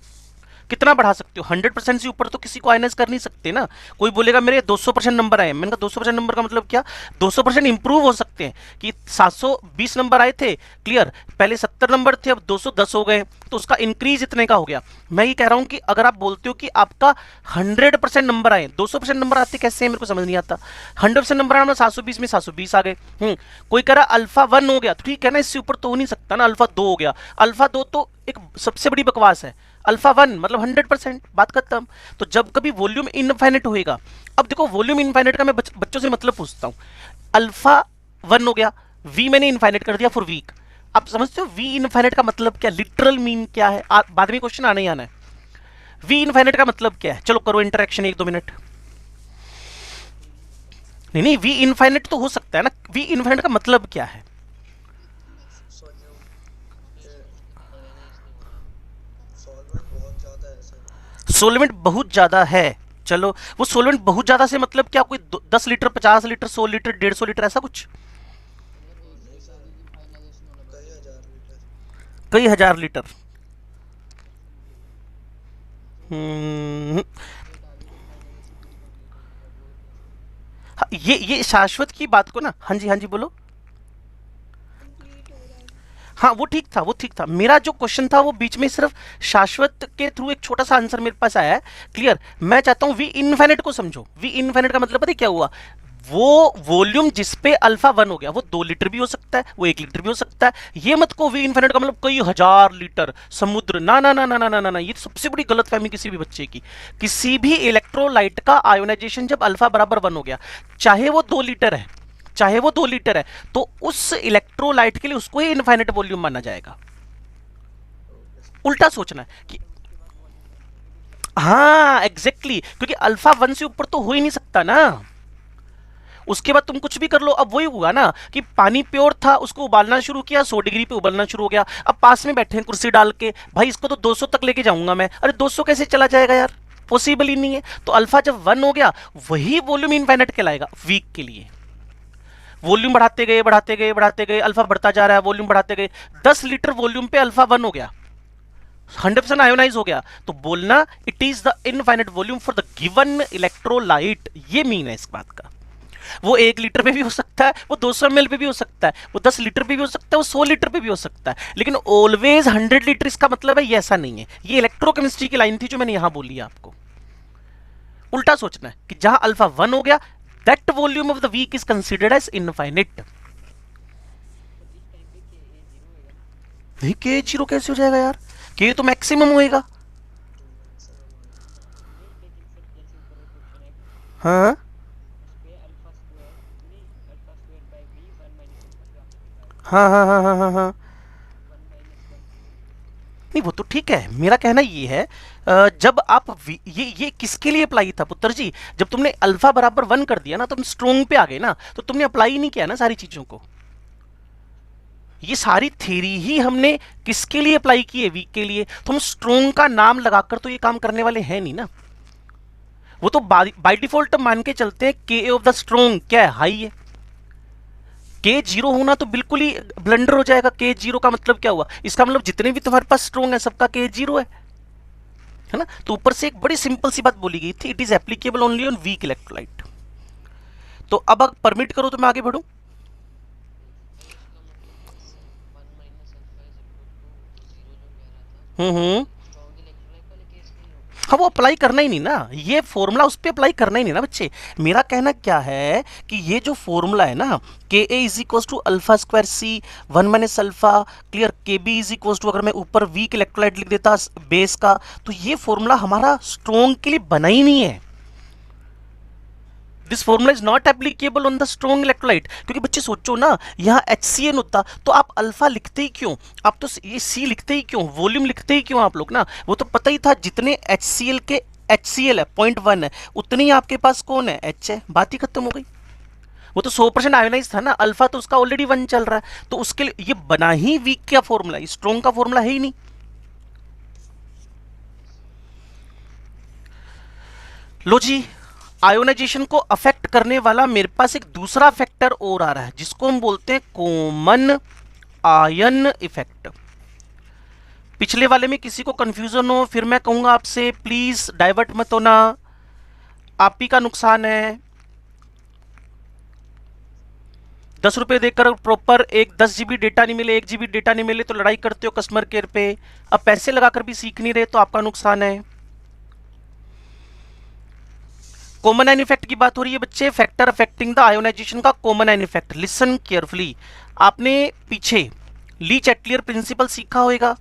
कितना बढ़ा सकते हो, 100% से ऊपर तो किसी को आयनाइज कर नहीं सकते ना। कोई बोलेगा मेरे 200% नंबर आए, मैंने कहा 200% नंबर का मतलब क्या, 200% इंप्रूव हो सकते हैं कि 720 नंबर आए थे, क्लियर, पहले 70 नंबर थे अब 210 हो गए, तो उसका इंक्रीज इतने का हो गया। मैं ये कह रहा हूं कि अगर आप बोलते हो कि आपका 100% नंबर आए, 200% नंबर आते कैसे हैं मेरे को समझ नहीं आता। 100% नंबर आना 720 में 720 आ गए। कोई कह रहा अल्फा 1 हो गया, तो ठीक है ना, इससे ऊपर तो हो नहीं सकता ना, अल्फा 2 हो गया। अल्फा 2 तो एक सबसे बड़ी बकवास है, अल्फा 1 मतलब 100%, बात खत्म। तो जब कभी वॉल्यूम इनफाइनाइट होएगा, अब देखो वॉल्यूम इनफाइनाइट का मैं बच्चों से मतलब पूछता हूं, अल्फा 1 हो गया, वी मैंने इनफाइनाइट कर दिया फॉर वीक। आप समझते हो वी इनफाइनाइट का मतलब क्या, लिटरल मीन क्या है, बाद में क्वेश्चन आना ही आना है। वी इनफाइनाइट का मतलब क्या है, चलो करो इंटरेक्शन 1-2 मिनट। नहीं नहीं, वी इनफाइनाइट तो हो सकता है ना, वी इनफाइनाइट का मतलब क्या है, सोलवेंट बहुत ज्यादा है। चलो, वो सोलवेंट बहुत ज्यादा से मतलब क्या, कोई 10 लीटर 50 लीटर 100 लीटर 150 लीटर ऐसा कुछ, कई हजार लीटर। हम्म, हाँ, ये शाश्वत की बात को ना, हाँ जी हाँ जी बोलो। हाँ वो ठीक था, वो ठीक था, मेरा जो क्वेश्चन था वो बीच में सिर्फ शाश्वत के थ्रू एक छोटा सा आंसर मेरे पास आया है। क्लियर, मैं चाहता हूं वी इनफाइनाइट को समझो। वी इनफाइनाइट का मतलब पता है क्या हुआ, वो वॉल्यूम जिसपे अल्फा 1 हो गया, वो 2 लीटर भी हो सकता है, वो 1 लीटर भी हो सकता है। ये मत को वी इनफाइनाइट का मतलब कई हजार लीटर समुद्र, ना ना ना ना ना ना ना, ना। ये सबसे बड़ी गलतफहमी किसी भी बच्चे की। किसी भी इलेक्ट्रोलाइट का आयोनाइजेशन जब अल्फा बराबर 1 हो गया, चाहे वो 2 लीटर है, चाहे वो 2 लीटर है, तो उस इलेक्ट्रोलाइट के लिए उसको ही इनफाइनाइट वॉल्यूम माना जाएगा। उल्टा सोचना है कि हाँ एग्जैक्टली क्योंकि अल्फा 1 से ऊपर तो हो ही नहीं सकता ना। उसके बाद तुम कुछ भी कर लो, अब वही हुआ ना कि पानी प्योर था, उसको उबालना शुरू किया, 100 डिग्री पे उबलना शुरू हो गया। अब पास में बैठे हैं कुर्सी डाल के, भाई इसको तो 200 तक लेके जाऊंगा मैं, अरे 200 कैसे चला जाएगा यार, पॉसिबल ही नहीं है। तो अल्फा जब 1 हो गया, वही वॉल्यूम इनफाइनाइट कहलाएगा वीक के लिए। वॉल्यूम बढ़ाते गए बढ़ाते गए बढ़ाते गए, अल्फा बढ़ता जा रहा है, वॉल्यूम बढ़ाते गए, 10 लीटर वॉल्यूम पे अल्फा 1 हो गया, 100% आयोनाइज हो गया, तो बोलना it is the infinite volume for the given electrolyte. ये मीन है इस बात का। वो 1 लीटर पे भी हो सकता है, वो 200 ml पे भी हो सकता है, वो 10 लीटर पे भी हो सकता है, वो 100 लीटर पे भी हो सकता है, लेकिन ऑलवेज 100 लीटर इसका मतलब है, ये ऐसा नहीं है। ये इलेक्ट्रोकेमिस्ट्री की लाइन थी जो मैंने यहां बोली आपको। उल्टा सोचना है कि जहां अल्फा 1 हो गया, that volume of the weak is considered as infinite. नहीं, के जीरो कैसे हो जाएगा यार, के तो मैक्सिमम होएगा। हाँ हाँ हाँ हाँ हाँ हाँ हाँ, नहीं वो तो ठीक है, मेरा कहना ये है, जब आप ये किसके लिए अप्लाई था पुत्र जी, जब तुमने अल्फा बराबर 1 कर दिया ना, तुम स्ट्रोंग पे आ गए ना, तो तुमने अप्लाई नहीं किया ना सारी चीजों को। ये सारी थ्योरी ही हमने किसके लिए अप्लाई की है, वीक के लिए। तो हम स्ट्रोंग का नाम लगाकर तो ये काम करने वाले हैं नहीं ना। वो तो बाय डिफॉल्ट मान के चलते हैं के ऑफ द स्ट्रोंग क्या है, हाई है। के जीरो होना तो बिल्कुल ही ब्लंडर हो जाएगा। के जीरो का मतलब क्या हुआ, इसका मतलब जितने भी तुम्हारे पास स्ट्रोंग है सबका के जीरो है है ना। तो ऊपर से एक बड़ी सिंपल सी बात बोली गई थी, it is applicable only on weak electrolyte. तो अब परमिट करो तो मैं आगे बढ़ूं। हम्म। हाँ वो अप्लाई करना ही नहीं ना, ये फॉर्मूला उस पर अप्लाई करना ही नहीं ना बच्चे। मेरा कहना क्या है कि ये जो फॉर्मूला है ना, K A is equal to alpha square C 1 - alpha, clear, K B is equal to, अगर मैं ऊपर वीक इलेक्ट्रोलाइट लिख देता बेस का, तो ये फॉर्मूला हमारा स्ट्रॉन्ग के लिए बना ही नहीं है। This formula is not applicable on the strong electrolyte. क्योंकि बच्चे सोचो ना, यहाँ HCN होता तो आप अल्फा लिखते ही क्यों, आप तो ये सी लिखते ही क्यों, वॉल्यूम लिखते ही क्यों आप लोग ना। वो तो पता ही था जितने HCl के HCl है 0.1 है, उतनी ही आपके पास कौन है, H है, बात ही खत्म हो गई। वो तो 100% आयोनाइज था ना, अल्फा तो उसका ऑलरेडी 1 चल रहा है, तो उसके लिए ये बना ही वीक का फॉर्मूला, स्ट्रॉन्ग का फॉर्मूला है ही नहीं। लो जी, आयोनाइजेशन को अफेक्ट करने वाला मेरे पास एक दूसरा फैक्टर और आ रहा है, जिसको हम बोलते हैं कॉमन आयन इफेक्ट। पिछले वाले में किसी को कंफ्यूजन हो फिर मैं कहूंगा आपसे प्लीज डाइवर्ट मत होना, आप ही का नुकसान है। 10 रुपए देकर प्रॉपर एक 10 GB डेटा नहीं मिले, 1 GB डेटा नहीं मिले तो लड़ाई करते हो कस्टमर केयर पे। अब पैसे लगाकर भी सीख नहीं रहे तो आपका नुकसान है। कॉमन आयन इफेक्ट की बात हो रही है बच्चे, फैक्टर अफेक्टिंग द आयोनाइजेशन का common ion effect. Listen carefully, आपने पीछे ली चैटलियर प्रिंसिपल सीखा होगा,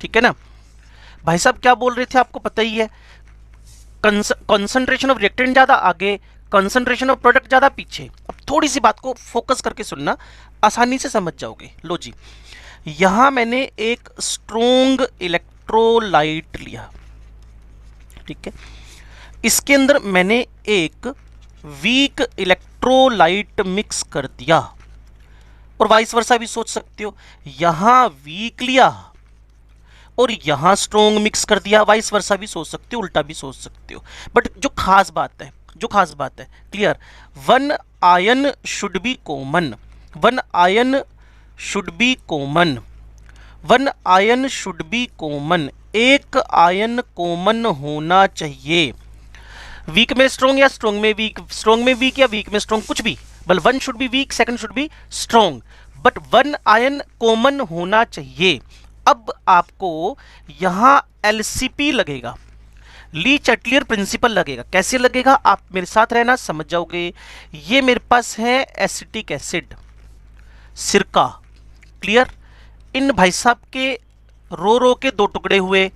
ठीक है ना। भाई साहब क्या बोल रहे थे आपको पता ही है, कंसंट्रेशन ऑफ रिएक्टेंट ज्यादा आगे, कंसंट्रेशन ऑफ प्रोडक्ट ज्यादा पीछे। अब थोड़ी सी बात को फोकस करके सुनना, आसानी से समझ जाओगे। लो जी, यहां मैंने एक स्ट्रॉन्ग इलेक्ट्रोलाइट लिया, ठीक है, इसके अंदर मैंने एक वीक इलेक्ट्रोलाइट मिक्स कर दिया, और वाइस वर्सा भी सोच सकते हो, यहां वीक लिया और यहां स्ट्रॉन्ग मिक्स कर दिया, वाइस वर्सा भी सोच सकते हो, उल्टा भी सोच सकते हो। बट जो खास बात है, clear, 1 ion should be common, 1 ion should be common, 1 ion should be common, एक आयन कॉमन होना चाहिए। वीक में स्ट्रॉन्ग या स्ट्रॉन्ग में वीक, स्ट्रॉन्ग में वीक या वीक में स्ट्रॉन्ग, कुछ भी, बल 1 should be weak, second should be strong, but 1 ion common होना चाहिए। अब आपको यहां LCP लगेगा, ली चैटलियर प्रिंसिपल लगेगा। कैसे लगेगा, आप मेरे साथ रहना समझ जाओगे। ये मेरे पास है एसिटिक एसिड, सिरका, क्लियर, इन भाई साहब के रो के 2 टुकड़े हुए।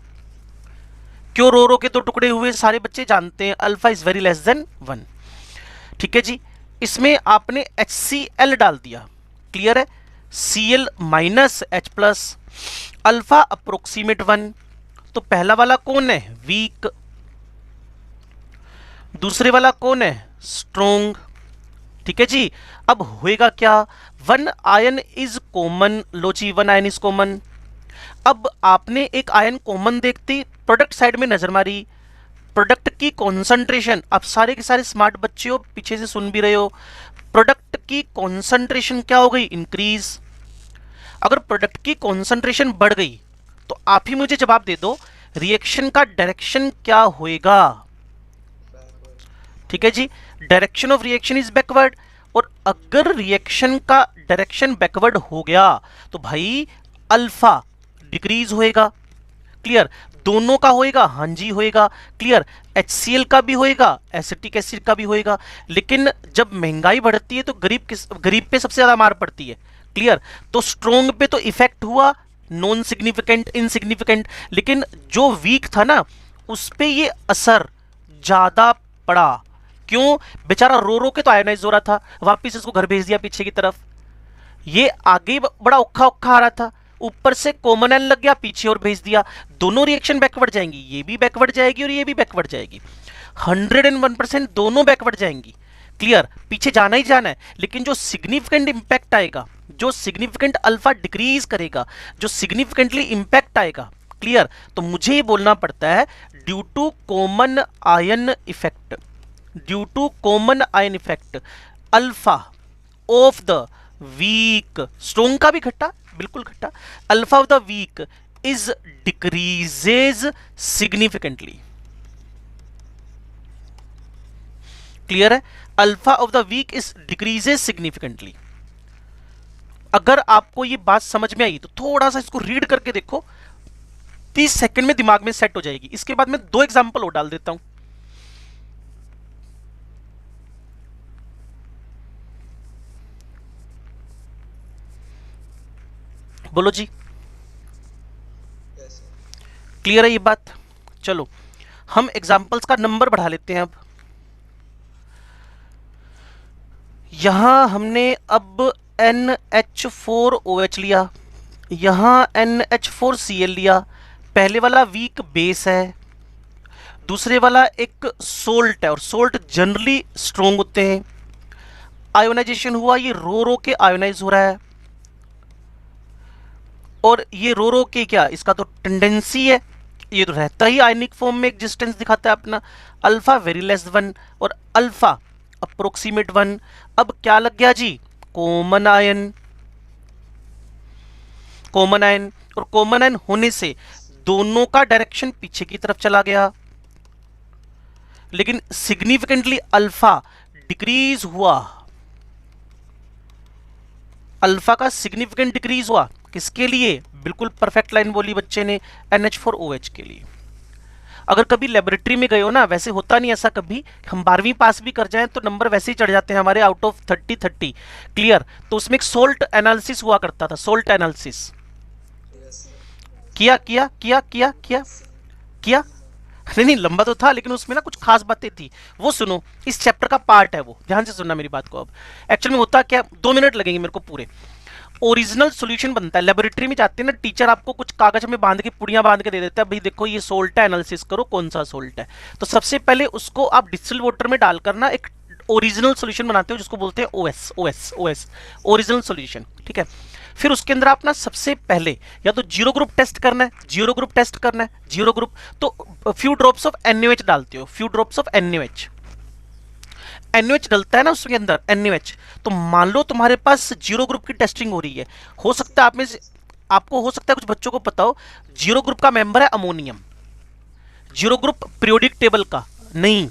क्यों रो के 2 टुकड़े हुए, सारे बच्चे जानते हैं, alpha is very less than 1, ठीक है जी। इसमें आपने HCl डाल दिया, क्लियर है, Cl minus H plus, alpha approximate 1। तो पहला वाला कौन है, वीक, दूसरे वाला कौन है, स्ट्रॉन्ग, ठीक है जी। अब होएगा क्या, 1 आयन इज कॉमन, लो जी 1 आयन इज कॉमन। अब आपने एक आयन कॉमन देखते प्रोडक्ट साइड में नजर मारी, प्रोडक्ट की कॉन्सेंट्रेशन, आप सारे के सारे स्मार्ट बच्चे हो, पीछे से सुन भी रहे हो, प्रोडक्ट की कॉन्सेंट्रेशन क्या हो गई, इंक्रीज। अगर प्रोडक्ट की कॉन्सेंट्रेशन बढ़ गई तो आप ही मुझे जवाब दे दो, रिएक्शन का डायरेक्शन क्या होएगा, ठीक है जी, direction of reaction is backward. और अगर रिएक्शन का डायरेक्शन बैकवर्ड हो गया तो भाई अल्फा डिक्रीज होएगा, क्लियर, दोनों का होएगा, हाँ जी होएगा, क्लियर, HCl का भी होएगा, एसिटिक एसिड का भी होएगा। लेकिन जब महंगाई बढ़ती है तो गरीब पे सबसे ज्यादा मार पड़ती है, क्लियर। तो स्ट्रॉन्ग पे तो इफेक्ट हुआ नॉन सिग्निफिकेंट, इनसिग्निफिकेंट, लेकिन जो वीक था ना उस पे ये असर ज्यादा पड़ा। क्यों, बेचारा रो के तो आयोनाइज हो रहा था, वापिस इसको घर भेज दिया पीछे की तरफ, ये आगे बड़ा औखा औखा आ रहा था, ऊपर से कॉमन आयन लग गया, पीछे और भेज दिया, दोनों रिएक्शन बैकवर्ड जाएंगी, ये भी बैकवर्ड जाएगी और ये भी बैकवर्ड जाएगी, 101% दोनों बैकवर्ड जाएंगी, क्लियर, पीछे जाना ही जाना है। लेकिन जो सिग्निफिकेंट इंपैक्ट आएगा, जो सिग्निफिकेंट अल्फा डिक्रीज करेगा, जो सिग्निफिकेंटली इंपैक्ट आएगा, क्लियर, तो मुझे ये बोलना पड़ता है due to common ion effect, due to common ion effect alpha of the weak, strong का भी घटा, बिल्कुल घटा, alpha of the weak is decreases significantly. Clear है? Alpha of the weak is decreases significantly. अगर आपको ये बात समझ में आई तो थोड़ा सा इसको रीड करके देखो, 30 सेकंड में दिमाग में सेट हो जाएगी. इसके बाद मैं 2 एग्जांपल और डाल देता हूं. बोलो जी. क्लियर है ये बात? चलो हम एग्जांपल्स का नंबर बढ़ा लेते हैं. अब यहां हमने अब NH4OH लिया, यहां NH4Cl लिया. पहले वाला वीक बेस है, दूसरे वाला एक सोल्ट है और सोल्ट जनरली स्ट्रोंग होते हैं. आयोनाइजेशन हुआ, ये रो के आयोनाइज हो रहा है. और ये रो के क्या, इसका तो टेंडेंसी है, ये तो रहता ही आयनिक फॉर्म में एग्जिस्टेंस दिखाता है अपना. अल्फा वेरी लेस 1 और अल्फा अप्रोक्सीमेट 1. अब क्या लग गया जी? Common ion. कॉमन आयन, और कॉमन आयन होने से दोनों का डायरेक्शन पीछे की तरफ चला गया. लेकिन सिग्निफिकेंटली अल्फा डिक्रीज हुआ. अल्फा का सिग्निफिकेंट डिक्रीज हुआ. किसके लिए? बिल्कुल परफेक्ट लाइन बोली बच्चे ने, NH4OH के लिए. अगर कभी लेबोरेटरी में गए हो ना, वैसे होता नहीं ऐसा कभी, हम 12वीं पास भी कर जाएं तो नंबर वैसे ही चढ़ जाते हैं हमारे, आउट ऑफ 30. क्लियर? तो उसमें एक सोल्ट एनालिसिस हुआ करता था. सोल्ट एनालिसिस किया किया किया किया किया किया नहीं, लंबा तो था लेकिन उसमें ना कुछ खास बातें थी, वो सुनो. इस चैप्टर का पार्ट है वो, ध्यान से सुनना मेरी बात को. अब एक्चुअल में होता क्या, 2 मिनट लगेंगे मेरे को पूरे. ओरिजिनल सॉल्यूशन बनता है. लेबोरेटरी में जाते हैं ना, टीचर आपको कुछ कागज में बांध के, पुड़ियां बांध के दे देता है, भाई देखो ये सोल्ट है, एनालिसिस करो कौन सा सोल्ट है. तो सबसे पहले उसको आप डिस्टिल वाटर में डालकर ना एक ओरिजिनल सॉल्यूशन बनाते हो, जिसको बोलते हैं OS. Original solution. ठीक है? फिर उसके अंदर आप ना सबसे पहले या तो जीरो ग्रुप टेस्ट करना है, जीरो ग्रुप टेस्ट करना है, जीरो ग्रुप, तो फ्यू ड्रॉप्स ऑफ NaOH डालते हो, few drops of NaOH. NaOH डलता है ना उसके अंदर, NaOH. तो मान लो तुम्हारे पास जीरो ग्रुप की टेस्टिंग हो रही है. हो सकता है आप में से, आपको हो सकता है कुछ बच्चों को पता हो, जीरो ग्रुप का मेंबर है ammonium. Zero group periodic table का नहीं,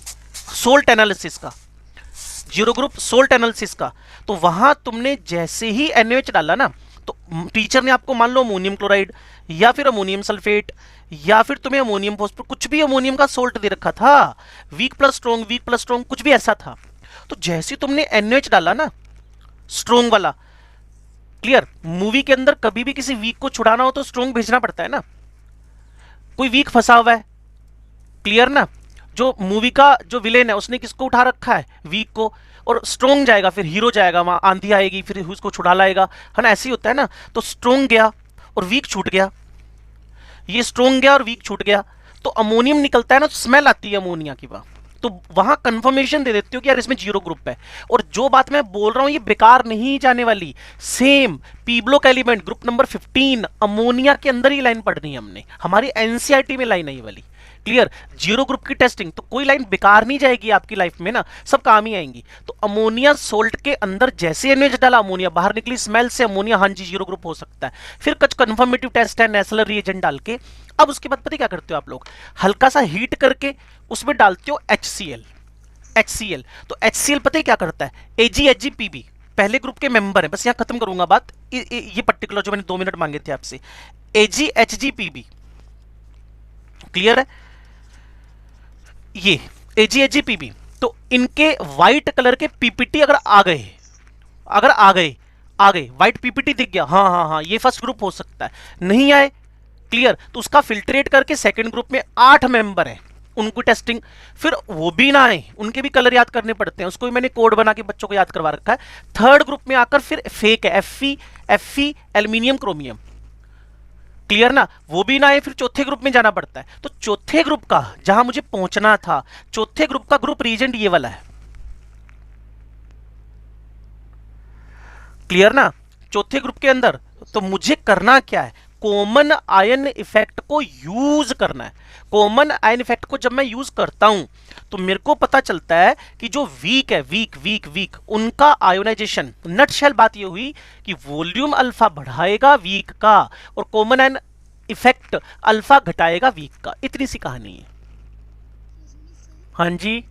सोल्ट एनालिसिस का. जीरो ग्रुप सोल्ट एनालिसिस का. तो वहां तुमने जैसे ही NaOH डाला ना, तो टीचर ने आपको मान लो अमोनियम क्लोराइड या फिर अमोनियम सल्फेट या फिर तुम्हें अमोनियम फॉस्फेट, कुछ भी अमोनियम का सोल्ट दे रखा था, वीक प्लस स्ट्रॉन्ग, कुछ भी ऐसा था. तो जैसे तुमने NaOH डाला ना, स्ट्रॉन्ग वाला. क्लियर? मूवी के अंदर कभी भी किसी वीक को छुड़ाना हो तो स्ट्रॉन्ग भेजना पड़ता है ना. कोई वीक फंसा हुआ है, क्लियर ना, जो मूवी का जो विलेन है उसने किसको उठा रखा है? वीक को. और स्ट्रॉन्ग जाएगा, फिर हीरो जाएगा, वहां आंधी आएगी, फिर उसको छुड़ा लाएगा, है ना, ऐसे ही होता है ना. तो स्ट्रॉन्ग गया और वीक छूट गया, ये स्ट्रॉन्ग गया और वीक छूट गया, तो अमोनियम निकलता है ना, तो स्मेल आती है अमोनिया की. वहां तो वहां कंफर्मेशन दे देते हो कि यार इसमें जीरो ग्रुप है. और जो बात मैं बोल रहा हूं ये बेकार नहीं जाने वाली. सेम पीब्लो का एलिमेंट ग्रुप नंबर 15 अमोनिया के अंदर ही लाइन पढ़नी है हमने, हमारी NCERT में लाइन है ये वाली. क्लियर? जीरो ग्रुप की टेस्टिंग, तो कोई लाइन बेकार नहीं जाएगी आपकी लाइफ में ना, सब काम ही आएंगी. तो अमोनिया सोल्ट के अंदर जैसे NaOH डाला, अमोनिया बाहर निकली, स्मेल से अमोनिया, हाँ जी जीरो ग्रुप हो सकता है. फिर कुछ कंफर्मेटिव टेस्ट है, नेसलर रिएजेंट डाल के. अब उसके बाद पता है क्या करते हो आप लोग? हल्का सा हीट करके उसमें डालते हो HCl. तो HCl पता है क्या करता है? AgHgPb पहले ग्रुप के मेंबर है. बस यहां खत्म करूंगा बात, ये पर्टिकुलर जो मैंने 2 मिनट मांगे थे आपसे, AgHgPb. क्लियर है? ये AgHgPb. तो इनके व्हाइट कलर के PPT अगर आ गए व्हाइट PPT दिख गया, हाँ, ये फर्स्ट ग्रुप हो सकता है. नहीं आए, क्लियर, तो उसका फिल्ट्रेट करके सेकंड ग्रुप में 8 मेंबर हैं, उनको टेस्टिंग. फिर वो भी ना आए, उनके भी कलर याद करने पड़ते हैं, उसको भी मैंने कोड बना के बच्चों को याद करवा रखा है. थर्ड ग्रुप में आकर फिर फेक है, Fe एल्यूमिनियम क्रोमियम. क्लियर ना? वो भी ना आए, फिर चौथे ग्रुप में जाना पड़ता है. तो चौथे ग्रुप का जहां मुझे पहुंचना था, चौथे ग्रुप का ग्रुप रीजेंट ये वाला है. क्लियर ना? चौथे ग्रुप के अंदर तो मुझे करना क्या है? कॉमन आयन इफेक्ट को यूज करना है. कॉमन आयन इफेक्ट को जब मैं यूज करता हूं तो मेरे को पता चलता है कि जो वीक है, वीक उनका आयोनाइजेशन, नटशेल बात ये हुई कि वॉल्यूम अल्फा बढ़ाएगा वीक का, और कॉमन आयन इफेक्ट अल्फा घटाएगा वीक का, इतनी सी कहानी है। हाँ जी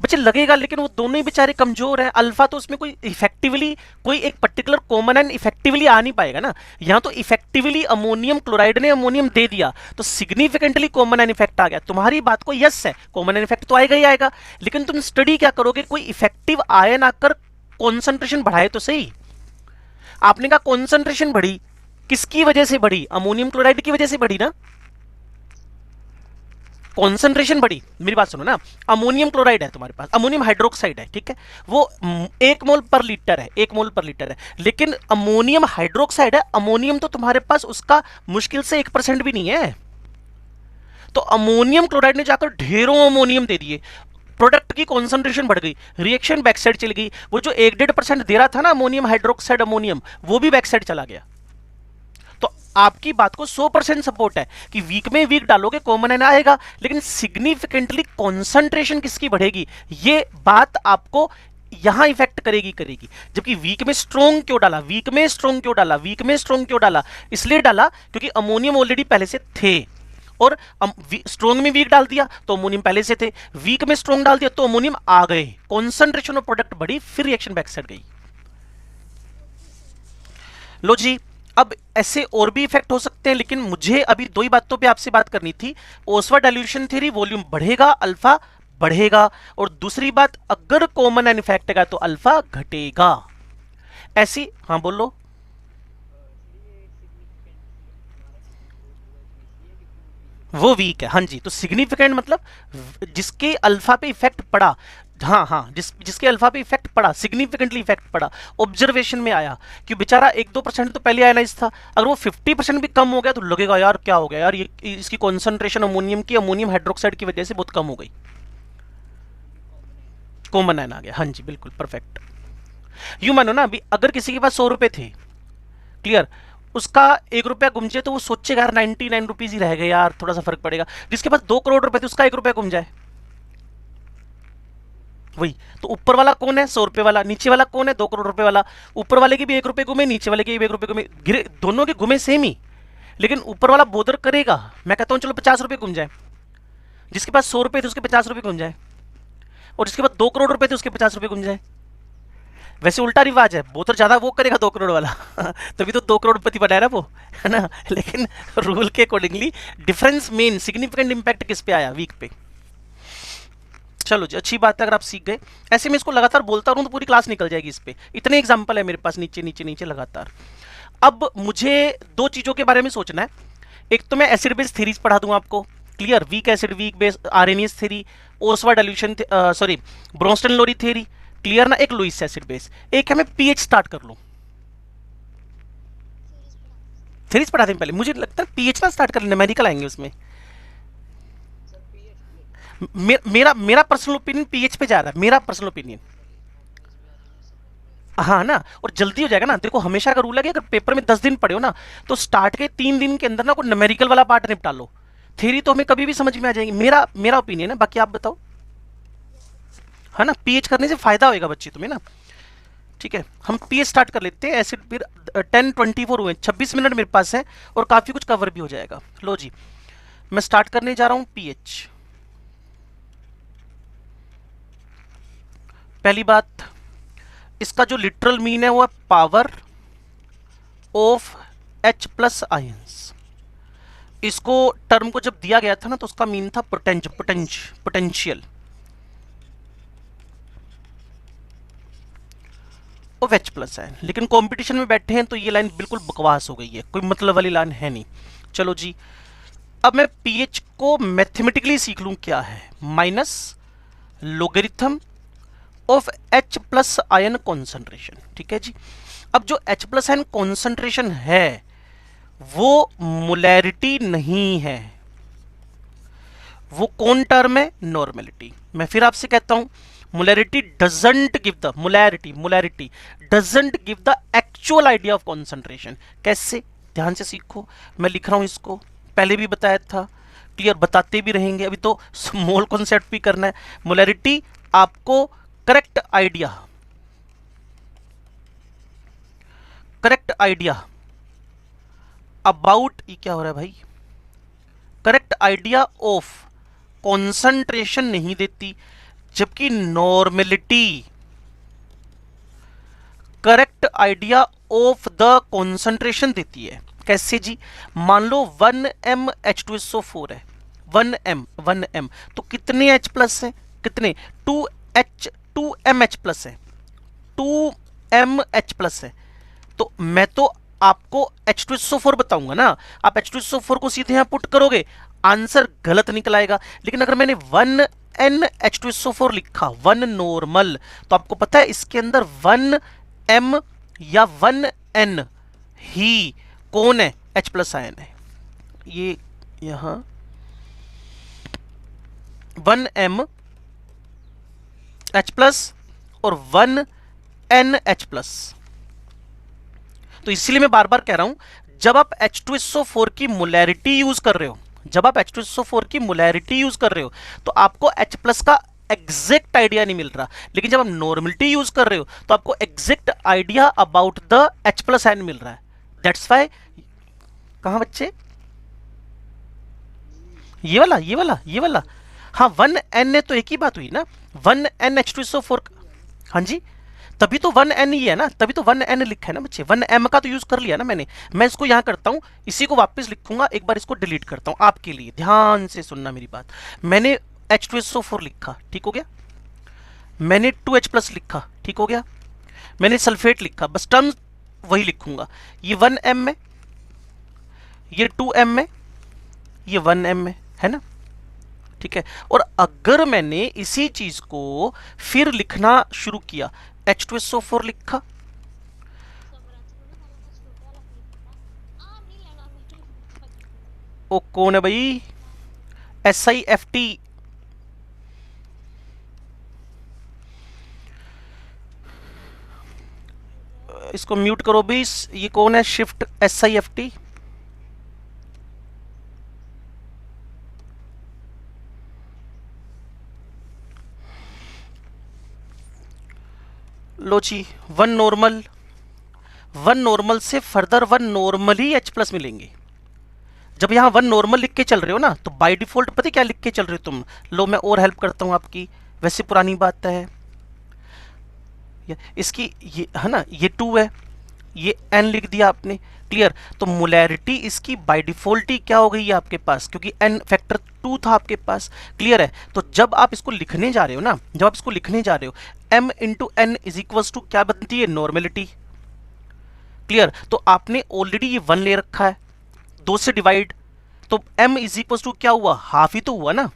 बच्चे लगेगा, लेकिन वो दोनों ही बेचारे कमजोर हैं। अल्फा तो उसमें कोई इफेक्टिवली कोई एक पर्टिकुलर कॉमन एंड इफेक्टिवली आ नहीं पाएगा ना। यहाँ तो इफेक्टिवली अमोनियम क्लोराइड ने अमोनियम दे दिया तो सिग्निफिकेंटली कॉमन एंड इफेक्ट आ गया। तुम्हारी बात को यस है, कॉमन एंड इफेक्ट तो आएगा ही आएगा, लेकिन तुम स्टडी क्या करोगे, कोई इफेक्टिव आयन आकर कॉन्सेंट्रेशन बढ़ाए तो सही। आपने कहा कॉन्सेंट्रेशन बढ़ी, किसकी वजह से बढ़ी, अमोनियम क्लोराइड की वजह से बढ़ी ना। कॉन्सेंट्रेशन बढ़ी, मेरी बात सुनो ना, अमोनियम क्लोराइड है तुम्हारे पास, अमोनियम हाइड्रोक्साइड है, ठीक है, वो 1 मोल पर लीटर है, 1 मोल पर लीटर है, लेकिन अमोनियम हाइड्रोक्साइड है, अमोनियम तो तुम्हारे पास उसका मुश्किल से 1% भी नहीं है। तो अमोनियम क्लोराइड ने जाकर ढेरों अमोनियम दे दिए, प्रोडक्ट की कॉन्सेंट्रेशन बढ़ गई, रिएक्शन बैक साइड चली गई, वो जो 1-1.5% दे रहा था ना अमोनियम हाइड्रोक्साइड अमोनियम, वो भी बैक साइड चला गया। तो आपकी बात को 100% सपोर्ट है कि वीक में वीक डालोगे कॉमन एन आएगा, लेकिन सिग्निफिकेंटली कॉन्सेंट्रेशन किसकी बढ़ेगी, ये बात आपको यहां इफेक्ट करेगी। जबकि वीक में स्ट्रॉन्ग क्यों डाला, वीक में स्ट्रॉन्ग क्यों डाला, वीक में स्ट्रॉन्ग क्यों डाला, इसलिए डाला क्योंकि अमोनियम ऑलरेडी पहले से थे, और स्ट्रॉन्ग में वीक डाल दिया तो अमोनियम पहले से थे, वीक में स्ट्रॉन्ग डाल दिया तो अमोनियम आ गए, कॉन्सेंट्रेशन ऑफ प्रोडक्ट बढ़ी, फिर रिएक्शन बैक साइड गई। लो जी, अब ऐसे और भी इफेक्ट हो सकते हैं, लेकिन मुझे अभी दो ही बातों पे आपसे बात करनी थी। ओस्वा डाइल्यूशन थ्योरी, वॉल्यूम बढ़ेगा, अल्फा बढ़ेगा, और दूसरी बात अगर कॉमन एन इफेक्ट है तो अल्फा घटेगा। ऐसी, हाँ बोलो। वो वीक है, हाँ जी, तो सिग्निफिकेंट मतलब जिसके अल्फा पे इफेक्ट पड़ा, हाँ हाँ, जिसके अल्फा पे इफेक्ट पड़ा, सिग्निफिकेंटली इफेक्ट पड़ा, ऑब्जर्वेशन में आया कि बेचारा 1-2% तो पहले आयनाइज था, अगर वो 50% भी कम हो गया तो लगेगा यार क्या हो गया यार, ये इसकी कॉन्सेंट्रेशन अमोनियम की अमोनियम हाइड्रोक्साइड की वजह से बहुत कम हो गई, कॉमन आयन आ गया। हाँ जी बिल्कुल परफेक्ट। यूं मानो ना, अभी अगर किसी के पास 100 रुपए थे, क्लियर, उसका 1 रुपया गुम जाए तो वो सोचेगा यार 99 रुपीज ही रह गए यार, थोड़ा सा फर्क पड़ेगा। जिसके पास 2 करोड़ रुपए थे उसका 1 रुपया गुम जाए, वही तो ऊपर वाला कौन है, 100 रुपए वाला, नीचे वाला कौन है, 2 करोड़ रुपए वाला। ऊपर वाले के भी 1 रुपए घुमे, नीचे वाले के भी 1 रुपए घुमे, गिरे दोनों के घुमे सेम ही, लेकिन ऊपर वाला बोदर करेगा। मैं कहता हूं चलो 50 रुपए घुम जाए, जिसके पास 100 रुपए थे उसके 50 रुपए घुम जाए, और जिसके पास 2 करोड़ रुपए थे उसके 50 रुपए घुम जाए। वैसे उल्टा रिवाज है, बोतर ज्यादा वो करेगा 2 करोड़ वाला तभी तो 2 करोड़पति बनाया ना वो, है ना। लेकिन रूल के accordingly difference main significant impact किस पे आया, वीक पे। चलो जी, अच्छी बात है अगर आप सीख गए। ऐसे में इसको लगातार बोलता रहूं तो पूरी क्लास निकल जाएगी इस पे, इतने एग्जांपल है मेरे पास नीचे नीचे नीचे लगातार। अब मुझे दो चीजों के बारे में सोचना है, एक तो मैं एसिड बेस थ्योरीज पढ़ा दूंगा आपको, clear, weak acid weak base Arrhenius theory, ओस्वा dilution sorry Bronsted Lowry theory, clear ना, एक लुईस एसिड बेस, एक है मैं पीएच स्टार्ट कर लूं। थ्योरीज पढ़ाते हैं पहले, मुझे लगता है पीएच ना स्टार्ट कर लेना, न्यूमेरिकल आएंगे उसमें। मेरा मेरा पर्सनल ओपिनियन पीएच पे जा रहा है, मेरा पर्सनल ओपिनियन। हाँ ना, और जल्दी हो जाएगा ना। देखो हमेशा का रूल है कि अगर पेपर में 10 दिन पढ़े हो ना, तो स्टार्ट के 3 दिन के अंदर ना कोई न्यूमेरिकल वाला पार्ट निपटा लो, थ्योरी तो हमें कभी भी समझ में आ जाएगी। मेरा मेरा ओपिनियन है, बाकी आप बताओ, है ना। पीएच करने से फायदा होएगा बच्ची तुम्हें ना, ठीक है। हम पीएच स्टार्ट कर लेते हैं, एसिड फिर 10:24 हुए, 26 मिनट मेरे पास है और काफी कुछ कवर भी हो जाएगा। लो जी, मैं स्टार्ट करने जा रहा हूं पीएच। पहली बात, इसका जो लिटरल मीन है वो है पावर ऑफ H+ आयंस। इसको टर्म को जब दिया गया था ना तो उसका मीन था पोटेंशियल ऑफ H+ आयन। लेकिन कंपटीशन में बैठे हैं तो ये लाइन बिल्कुल बकवास हो गई है, कोई मतलब वाली लाइन है नहीं। चलो जी, अब मैं पीएच को मैथमेटिकली सीख लूं क्या है, minus logarithm of H+ ion concentration, ठीक है जी। अब जो H+ आयन कॉन्सेंट्रेशन है वो मोलैरिटी नहीं है, वो कौन टर्म है, नॉर्मेलिटी। मैं फिर आपसे कहता हूं, molarity doesn't give the molarity doesn't give the actual idea of concentration. कैसे, ध्यान से सीखो, मैं लिख रहा हूं इसको, पहले भी बताया था, क्लियर, बताते भी रहेंगे, अभी तो स्मॉल कॉन्सेप्ट भी करना है। मोलैरिटी आपको correct idea correct idea about, ये क्या हो रहा है भाई, करेक्ट आइडिया ऑफ कॉन्सेंट्रेशन नहीं देती, जबकि normality correct idea of the concentration देती है। कैसे जी? मान लो 1m H2SO4 है, 1m तो कितने H प्लस है, कितने 2mH प्लस है, 2mH प्लस है। तो मैं तो आपको H2SO4 बताऊंगा ना, आप H2SO4 को सीधे यहां पुट करोगे, आंसर गलत निकल आएगा। लेकिन अगर मैंने 1n H2SO4 लिखा, 1 नॉर्मल, तो आपको पता है इसके अंदर 1m या 1n ही कौन है, H प्लस आयन है। ये यहां 1m H प्लस और 1n H प्लस। तो इसीलिए मैं बार बार कह रहा हूं, जब आप H2SO4 की मोलैरिटी यूज कर रहे हो, जब आप H2SO4 की मोलैरिटी यूज कर रहे हो, तो आपको H प्लस का एग्जैक्ट आइडिया नहीं मिल रहा। लेकिन जब आप नॉर्मलिटी यूज कर रहे हो तो आपको exact idea about the H plus ion मिल रहा है। दैट्स वाई, कहां बच्चे, ये वाला ये वाला ये वाला, हाँ 1n ने तो एक ही बात हुई ना, 1n H2SO4, हाँ जी, तभी तो 1n ही है ना, तभी तो 1n लिखा है ना बच्चे, 1m का तो यूज कर लिया ना मैंने। मैं इसको यहां करता हूं, इसी को वापस लिखूंगा, एक बार इसको डिलीट करता हूं आपके लिए, ध्यान से सुनना मेरी बात। मैंने H2SO4 लिखा, ठीक हो गया, मैंने 2H प्लस लिखा, ठीक हो गया, मैंने सल्फेट लिखा, बस टर्म वही लिखूंगा। ये 1m में, ये 2m में, ये 1m में है ना, ठीक है। और अगर मैंने इसी चीज को फिर लिखना शुरू किया, H2SO4 लिखा, ओ कौन है भाई, SIFT, इसको म्यूट करो भी, ये कौन है, शिफ्ट SIFT, लो जी, 1 नॉर्मल, 1 नॉर्मल से फर्दर 1 नॉर्मल ही H प्लस मिलेंगे। जब यहां 1 नॉर्मल लिख के चल रहे हो ना, तो बाय डिफॉल्ट पता क्या लिख के चल रहे हो तुम, लो मैं और हेल्प करता हूं आपकी, वैसे पुरानी बात है इसकी, ये है ना, ये 2 है, ये n लिख दिया आपने, क्लियर। तो मोलैरिटी इसकी बाय डिफॉल्ट ही क्या हो गई है आपके पास, क्योंकि n फैक्टर 2 था आपके पास, क्लियर है। तो जब आप इसको लिखने जा रहे हो ना, जब आप इसको लिखने जा रहे हो, m into N is equals to क्या बनती है, नॉर्मेलिटी, क्लियर। तो आपने ऑलरेडी ये 1 ले रखा है, 2 से डिवाइड, तो m इज इक्वल्स टू क्या हुआ, हाफ ही तो हुआ ना,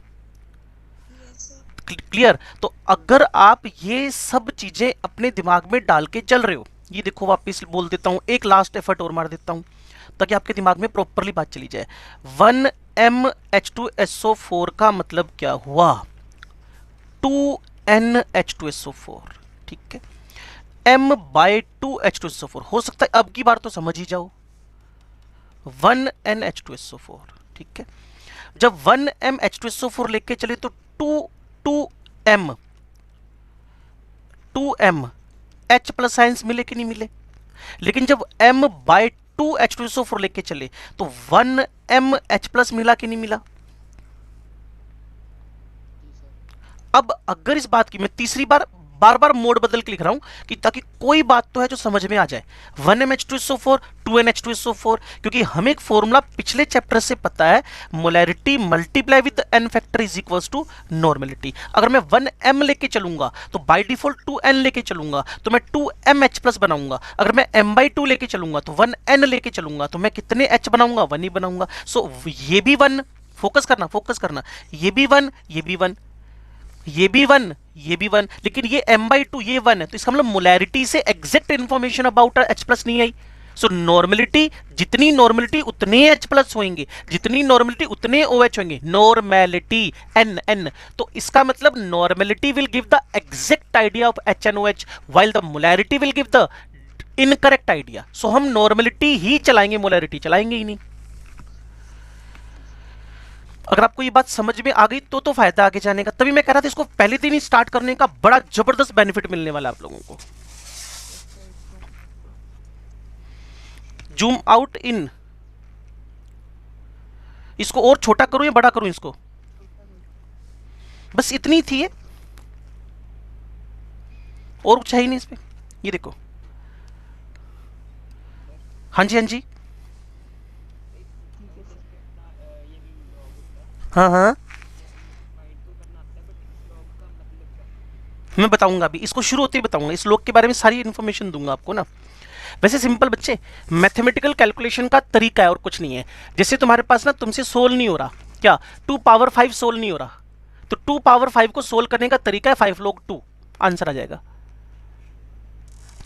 क्लियर। तो अगर आप ये सब चीजें अपने दिमाग में डाल के चल रहे हो, ये देखो वापस बोल देता हूं, एक लास्ट एफर्ट और मार देता हूं ताकि आपके दिमाग में प्रॉपरली बात चली जाए। 1m H2SO4 का मतलब क्या हुआ, 2n H2SO4, ठीक है, m बाय 2 H2SO4, हो सकता है अब की बार तो समझ ही जाओ, 1n H2SO4, ठीक है। जब 1m H2SO4 लेके चले तो 2m H प्लस साइंस मिले कि नहीं मिले। लेकिन जब m बाय 2 H2SO4 लेके चले तो 1m H प्लस मिला कि नहीं मिला। अब अगर इस बात की मैं तीसरी बार बार बार मोड बदल के लिख रहा हूं कि ताकि कोई बात तो है जो समझ में आ जाए, 1m H2SO4 2n H2SO4, क्योंकि हमें एक फॉर्मूला पिछले चैप्टर से पता है, molarity multiply with n factor is equals to normality. अगर मैं 1m लेके चलूंगा तो बाय डिफॉल्ट 2n लेके चलूंगा तो मैं 2m H प्लस बनाऊंगा। अगर मैं m/2 लेके चलूंगा तो 1n लेके चलूंगा तो मैं कितने H बनाऊंगा, 1 ही बनाऊंगा। सो ये भी 1, फोकस करना, ये भी 1, ये भी 1, ये भी 1, ये भी 1, लेकिन ये m/2 ये 1 है, तो इसका मतलब मोलैरिटी से exact information about H plus नहीं आई। सो नॉर्मेलिटी, जितनी नॉर्मेलिटी उतने H प्लस होंगे, जितनी नॉर्मेलिटी उतने OH होंगे, नॉर्मेलिटी n। तो इसका मतलब normality will give the exact idea of H and OH while the molarity will give the incorrect idea. So हम नॉर्मेलिटी ही चलाएंगे, मोलैरिटी चलाएंगे ही नहीं। अगर आपको ये बात समझ में आ गई तो फायदा आगे जाने का। तभी मैं कह रहा था इसको पहले दिन ही स्टार्ट करने का बड़ा जबरदस्त बेनिफिट मिलने वाला आप लोगों को। जूम आउट इन, इसको और छोटा करूं या बड़ा करूं इसको? बस इतनी थी ये, और कुछ है ही नहीं इसमें। ये देखो, हाँ जी हाँ जी, हाँ हाँ, मैं बताऊंगा अभी, इसको शुरू होते ही बताऊंगा, इस लोग के बारे में सारी इन्फॉर्मेशन दूंगा आपको ना। वैसे सिंपल बच्चे, मैथमेटिकल कैलकुलेशन का तरीका है और कुछ नहीं है। जैसे तुम्हारे पास ना तुमसे सोल्व नहीं हो रहा, क्या 2 पावर 5 सोल्व नहीं हो रहा, तो 2 पावर 5 को सोल्व करने का तरीका है 5 log 2, आंसर आ जाएगा।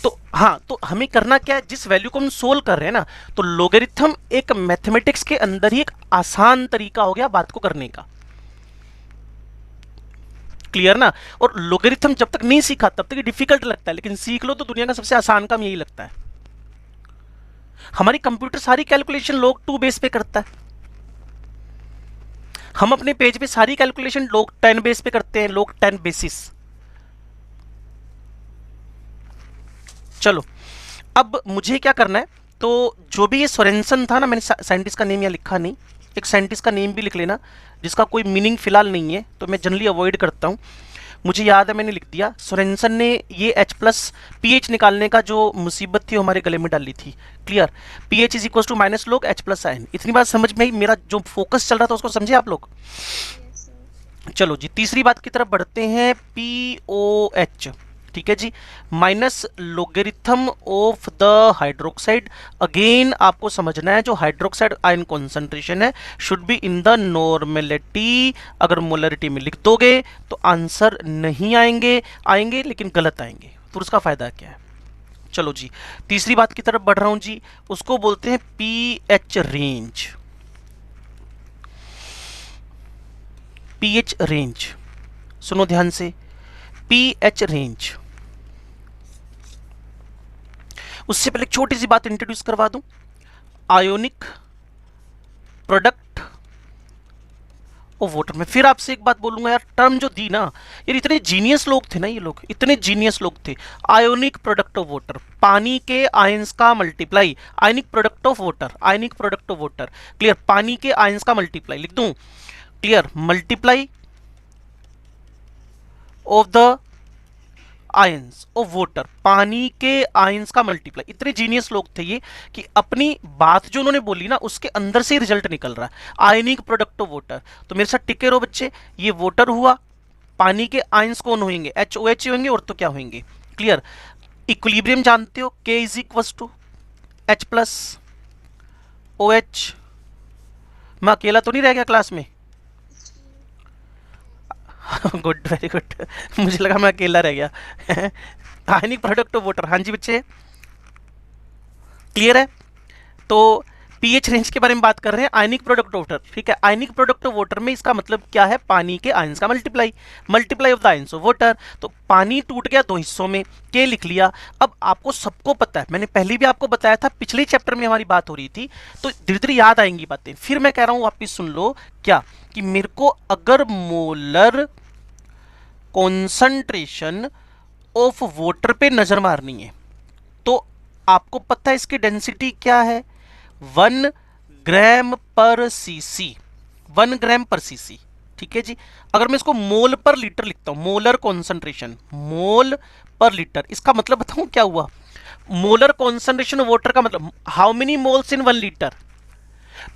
तो हाँ, तो हमें करना क्या है, जिस वैल्यू को हम सोल्व कर रहे हैं ना, तो लोगरिथम एक मैथमेटिक्स के अंदर ही एक आसान तरीका हो गया बात को करने का। क्लियर ना? और लोगरिथम जब तक नहीं सीखा तब तक डिफिकल्ट लगता है, लेकिन सीख लो तो दुनिया का सबसे आसान काम यही लगता है। हमारी कंप्यूटर सारी कैलकुलेशन log 2 बेस पे करता है, हम अपने पेज पे सारी कैलकुलेशन log 10 बेस पे करते हैं, log 10 बेसिस। चलो, अब मुझे क्या करना है, तो जो भी ये सोरेंसन था ना, मैंने साइंटिस्ट का नेम यहाँ लिखा नहीं, एक साइंटिस्ट का नेम भी लिख लेना जिसका कोई मीनिंग फिलहाल नहीं है, तो मैं जनरली अवॉइड करता हूँ। मुझे याद है मैंने लिख दिया, सोरेंसन ने ये H+PH निकालने का जो मुसीबत थी हमारे गले में डाली थी। Clear? PH is equal to minus log H+IN। इतनी बात समझ में, मेरा जो फोकस चल रहा था उसको समझे आप लोग? चलो जी, तीसरी बात की तरफ बढ़ते हैं, POH। ठीक है जी, minus logarithm of the hydroxide. Again आपको समझना है जो हाइड्रोक्साइड आयन कॉन्सेंट्रेशन है should be in the normality. अगर मोलरिटी में लिख दोगे तो आंसर नहीं आएंगे, आएंगे लेकिन गलत आएंगे, तो उसका फायदा क्या है? चलो जी, तीसरी बात की तरफ बढ़ रहा हूं जी, उसको बोलते हैं पीएच रेंज। पीएच रेंज, सुनो ध्यान से, पीएच रेंज। उससे पहले एक छोटी सी बात इंट्रोड्यूस करवा दूं, आयोनिक प्रोडक्ट ऑफ वाटर में। फिर आपसे एक बात बोलूंगा यार, टर्म जो दी ना यार, इतने जीनियस लोग थे ना ये लोग, इतने जीनियस लोग थे। आयोनिक प्रोडक्ट ऑफ वाटर, पानी के आयंस का multiply, ionic product of water, ionic product of water. Clear? पानी के आयंस का मल्टीप्लाई लिख दूं, clear? Multiply of the ions of water, पानी के आयंस का मल्टीप्लाई। इतने जीनियस लोग थे ये कि अपनी बात जो उन्होंने बोली ना उसके अंदर से रिजल्ट निकल रहा है, आयनिक प्रोडक्ट ऑफ वाटर। तो मेरे साथ टिके रहो बच्चे, ये वाटर हुआ, पानी के आयंस कौन होंगे? HOH होंगे, और तो क्या होंगे? क्लियर? इक्विलिब्रियम जानते हो, K is equal to H+OH। मैं अकेला तो नहीं रह गया क्लास में? गुड, वेरी गुड, मुझे लगा मैं अकेला रह गया। आयनिक प्रोडक्ट ऑफ वाटर, हाँ जी बच्चे, क्लियर है? तो पीएच रेंज के बारे में बात कर रहे हैं, आयनिक प्रोडक्ट ऑफ वाटर। ठीक है, आयनिक प्रोडक्ट ऑफ वाटर में इसका मतलब क्या है? पानी के आयंस का multiply, multiply of the ions of water. तो पानी टूट गया दो हिस्सों में, के लिख लिया। अब आपको सबको पता है, मैंने पहले भी आपको बताया था, पिछले चैप्टर में हमारी बात हो रही थी, तो धीरे धीरे याद आएंगी बातें। फिर मैं कह रहा हूं वापिस सुन लो, क्या कि मेरे को अगर मोलर कॉन्सेंट्रेशन ऑफ वाटर पे नजर मारनी है तो आपको पता है इसकी डेंसिटी क्या है? 1 ग्राम पर सीसी, 1 ग्राम पर सीसी। ठीक है जी, अगर मैं इसको मोल पर लीटर लिखता हूं, मोलर कॉन्सेंट्रेशन, मोल पर लीटर, इसका मतलब बताऊं क्या हुआ? मोलर कॉन्सेंट्रेशन ऑफ वाटर का मतलब how many moles in 1 litre.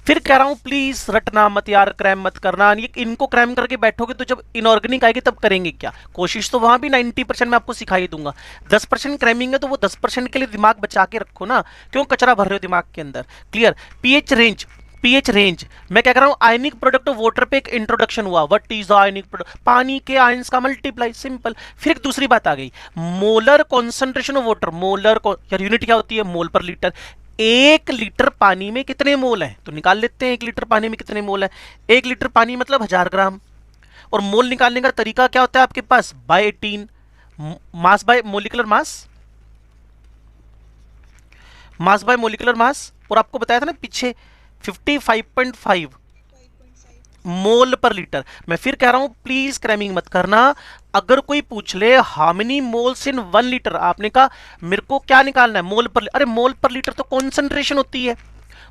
फिर कह रहा हूं प्लीज रटना मत यार, क्रैम मत करना, इनको क्रैम करके बैठोगे तो जब इनऑर्गेनिक आएगी तब करेंगे क्या? कोशिश तो वहां भी 90% मैं आपको सिखाई दूंगा, 10% क्रैमिंग है तो वो 10% के लिए दिमाग बचा के रखो ना, क्यों कचरा भर रहे हो दिमाग के अंदर? Clear? PH range, pH range मैं क्या कर रहा हूं, आयनिक प्रोडक्ट ऑफ वाटर पे एक इंट्रोडक्शन हुआ, what is the ionic product? पानी के आयंस का मल्टीप्लाई, सिंपल। फिर एक दूसरी बात आ गई, molar concentration of water, molar यार यूनिट क्या होती है? मोल पर लीटर। 1 लीटर पानी में कितने मोल हैं? तो निकाल लेते हैं 1 लीटर पानी में कितने मोल है। 1 लीटर पानी मतलब 1000 ग्राम। और मोल निकालने का तरीका क्या होता है आपके पास? By 18, mass by molecular mass, mass by molecular mass. और आपको बताया था ना पीछे 55.5, मोल पर लीटर। मैं फिर कह रहा हूं प्लीज क्रैमिंग मत करना। अगर कोई पूछ ले how many moles in 1 litre, आपने कहा मेरे को क्या निकालना है, मोल पर। अरे मोल पर लीटर तो कॉन्सेंट्रेशन होती है,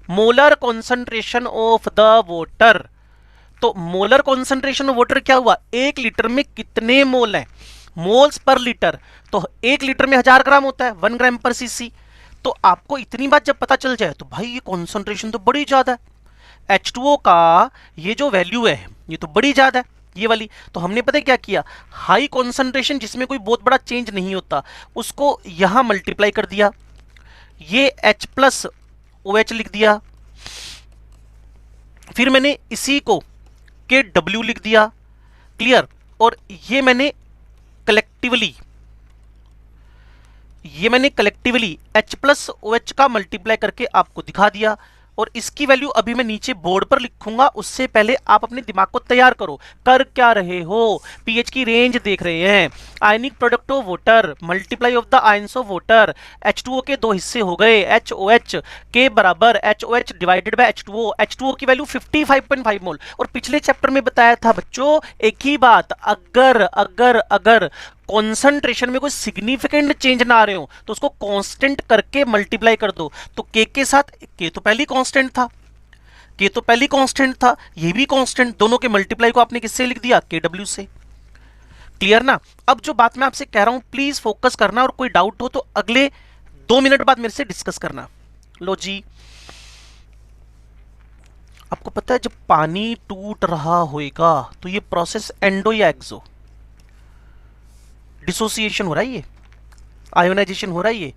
molar concentration of the water. तो मोलर कॉन्सेंट्रेशन ऑफ वाटर क्या हुआ, 1 लीटर में कितने मोल हैं, मोल्स पर लीटर। तो 1 लीटर में 1000 ग्राम होता है, 1 ग्राम पर सीसी। तो आपको इतनी बात जब पता चल जाए तो भाई ये कॉन्सेंट्रेशन तो बड़ी ज्यादा है, H2O का ये जो वैल्यू है ये तो बड़ी ज्यादा है, ये वाली। तो हमने पता है क्या किया, हाई कॉन्सेंट्रेशन जिसमें कोई बहुत बड़ा चेंज नहीं होता उसको यहां मल्टीप्लाई कर दिया, ये H प्लस OH लिख दिया, फिर मैंने इसी को KW लिख दिया, क्लियर। और ये मैंने कलेक्टिवली H प्लस OH का मल्टीप्लाई करके आपको दिखा दिया। और इसकी वैल्यू अभी मैं नीचे बोर्ड पर लिखूंगा, उससे पहले आप अपने दिमाग को तैयार करो। कर क्या रहे हो, पीएच की रेंज देख रहे हैं। Ionic product of water multiply of the ions of water, H2O के 2 हिस्से हो गए, HOH के बराबर HOH divided by H2O। H2O की वैल्यू 55.5 मोल। और पिछले चैप्टर में बताया था बच्चों एक ही बात, अगर अगर अगर कॉन्सेंट्रेशन में कोई सिग्निफिकेंट चेंज ना आ रहे हो तो उसको कांस्टेंट करके मल्टीप्लाई कर दो। तो के साथ के तो पहले कांस्टेंट था, ये भी कांस्टेंट, दोनों के मल्टीप्लाई को आपने किससे लिख दिया, KW से। क्लियर ना। अब जो बात मैं आपसे कह रहा हूं प्लीज फोकस करना, और कोई डाउट हो तो अगले 2 मिनट बाद मेरे से डिस्कस करना। लो जी, आपको पता है जब पानी टूट रहा होगा तो ये प्रोसेस एंडो या एक्सो, डिसोसिएशन हो रहा है, ये आयोनाइजेशन हो रहा है, ये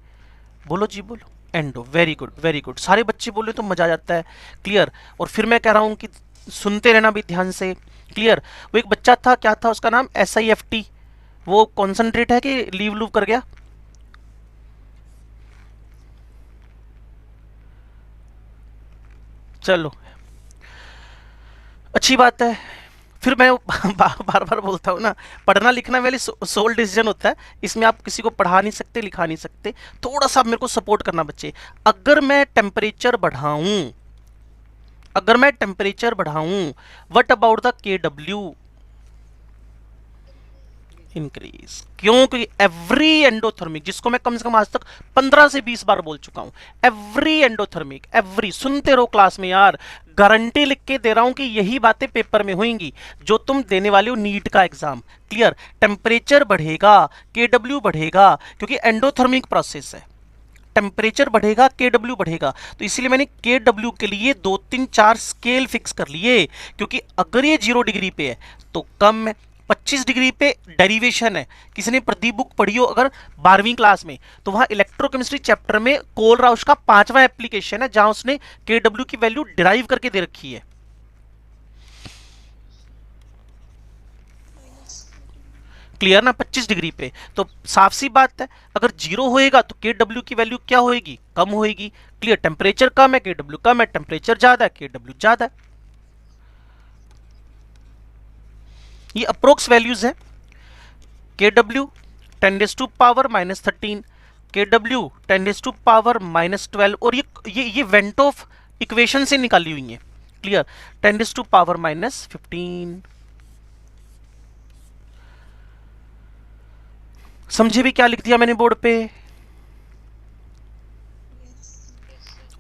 बोलो जी बोलो, endo. Very good very good, सारे बच्चे बोले तो मजा आ जाता है, क्लियर। और फिर मैं कह रहा हूं कि सुनते रहना भी ध्यान से, क्लियर। वो एक बच्चा था, क्या था उसका नाम, SIFT, वो कॉन्सेंट्रेट है कि लीव लूव कर गया, चलो अच्छी बात है। फिर मैं बार बार बोलता हूँ ना, पढ़ना लिखना वाली सोल डिसीजन होता है, इसमें आप किसी को पढ़ा नहीं सकते लिखा नहीं सकते, थोड़ा सा मेरे को सपोर्ट करना बच्चे। अगर मैं टेम्परेचर बढ़ाऊं, what about the KW increase. क्योंकि एवरी एंडोथर्मिक, जिसको मैं कम से कम आज तक 15 से 20 बार बोल चुका हूं, एवरी एंडोथर्मिक, एवरी, सुनते रहो क्लास में यार, गारंटी लिख के दे रहा हूं कि यही बातें पेपर में होंगी जो तुम देने वाले हो नीट का एग्जाम, क्लियर। टेम्परेचर बढ़ेगा, KW बढ़ेगा, क्योंकि एंडोथर्मिक प्रोसेस है, टेम्परेचर बढ़ेगा KW बढ़ेगा। तो इसीलिए मैंने KW के लिए 2 3 4 स्केल फिक्स कर लिए, क्योंकि अगर ये 0 डिग्री पे है तो कम है, 25 डिग्री पे डेरिवेशन है। किसी ने प्रदीप बुक पढ़ी हो अगर 12वीं क्लास में, तो वहां इलेक्ट्रोकेमिस्ट्री चैप्टर में कोल राउश का 5वां एप्लीकेशन है जहां उसने KW की वैल्यू डिराइव करके दे रखी है, क्लियर ना। 25 डिग्री पे तो साफ सी बात है, अगर 0 होएगा तो KW की वैल्यू क्या होएगी, कम होएगी, क्लियर। टेम्परेचर कम है KW कम है, टेम्परेचर ज्यादा है KW ज्यादा है। ये अप्रोक्स वैल्यूज है, KW 10⁻⁻13, KW 10⁻⁻12, और ये वेंटोफ इक्वेशन से निकाली हुई है, क्लियर। 10⁻⁻15। समझे भी क्या लिख दिया मैंने बोर्ड पे,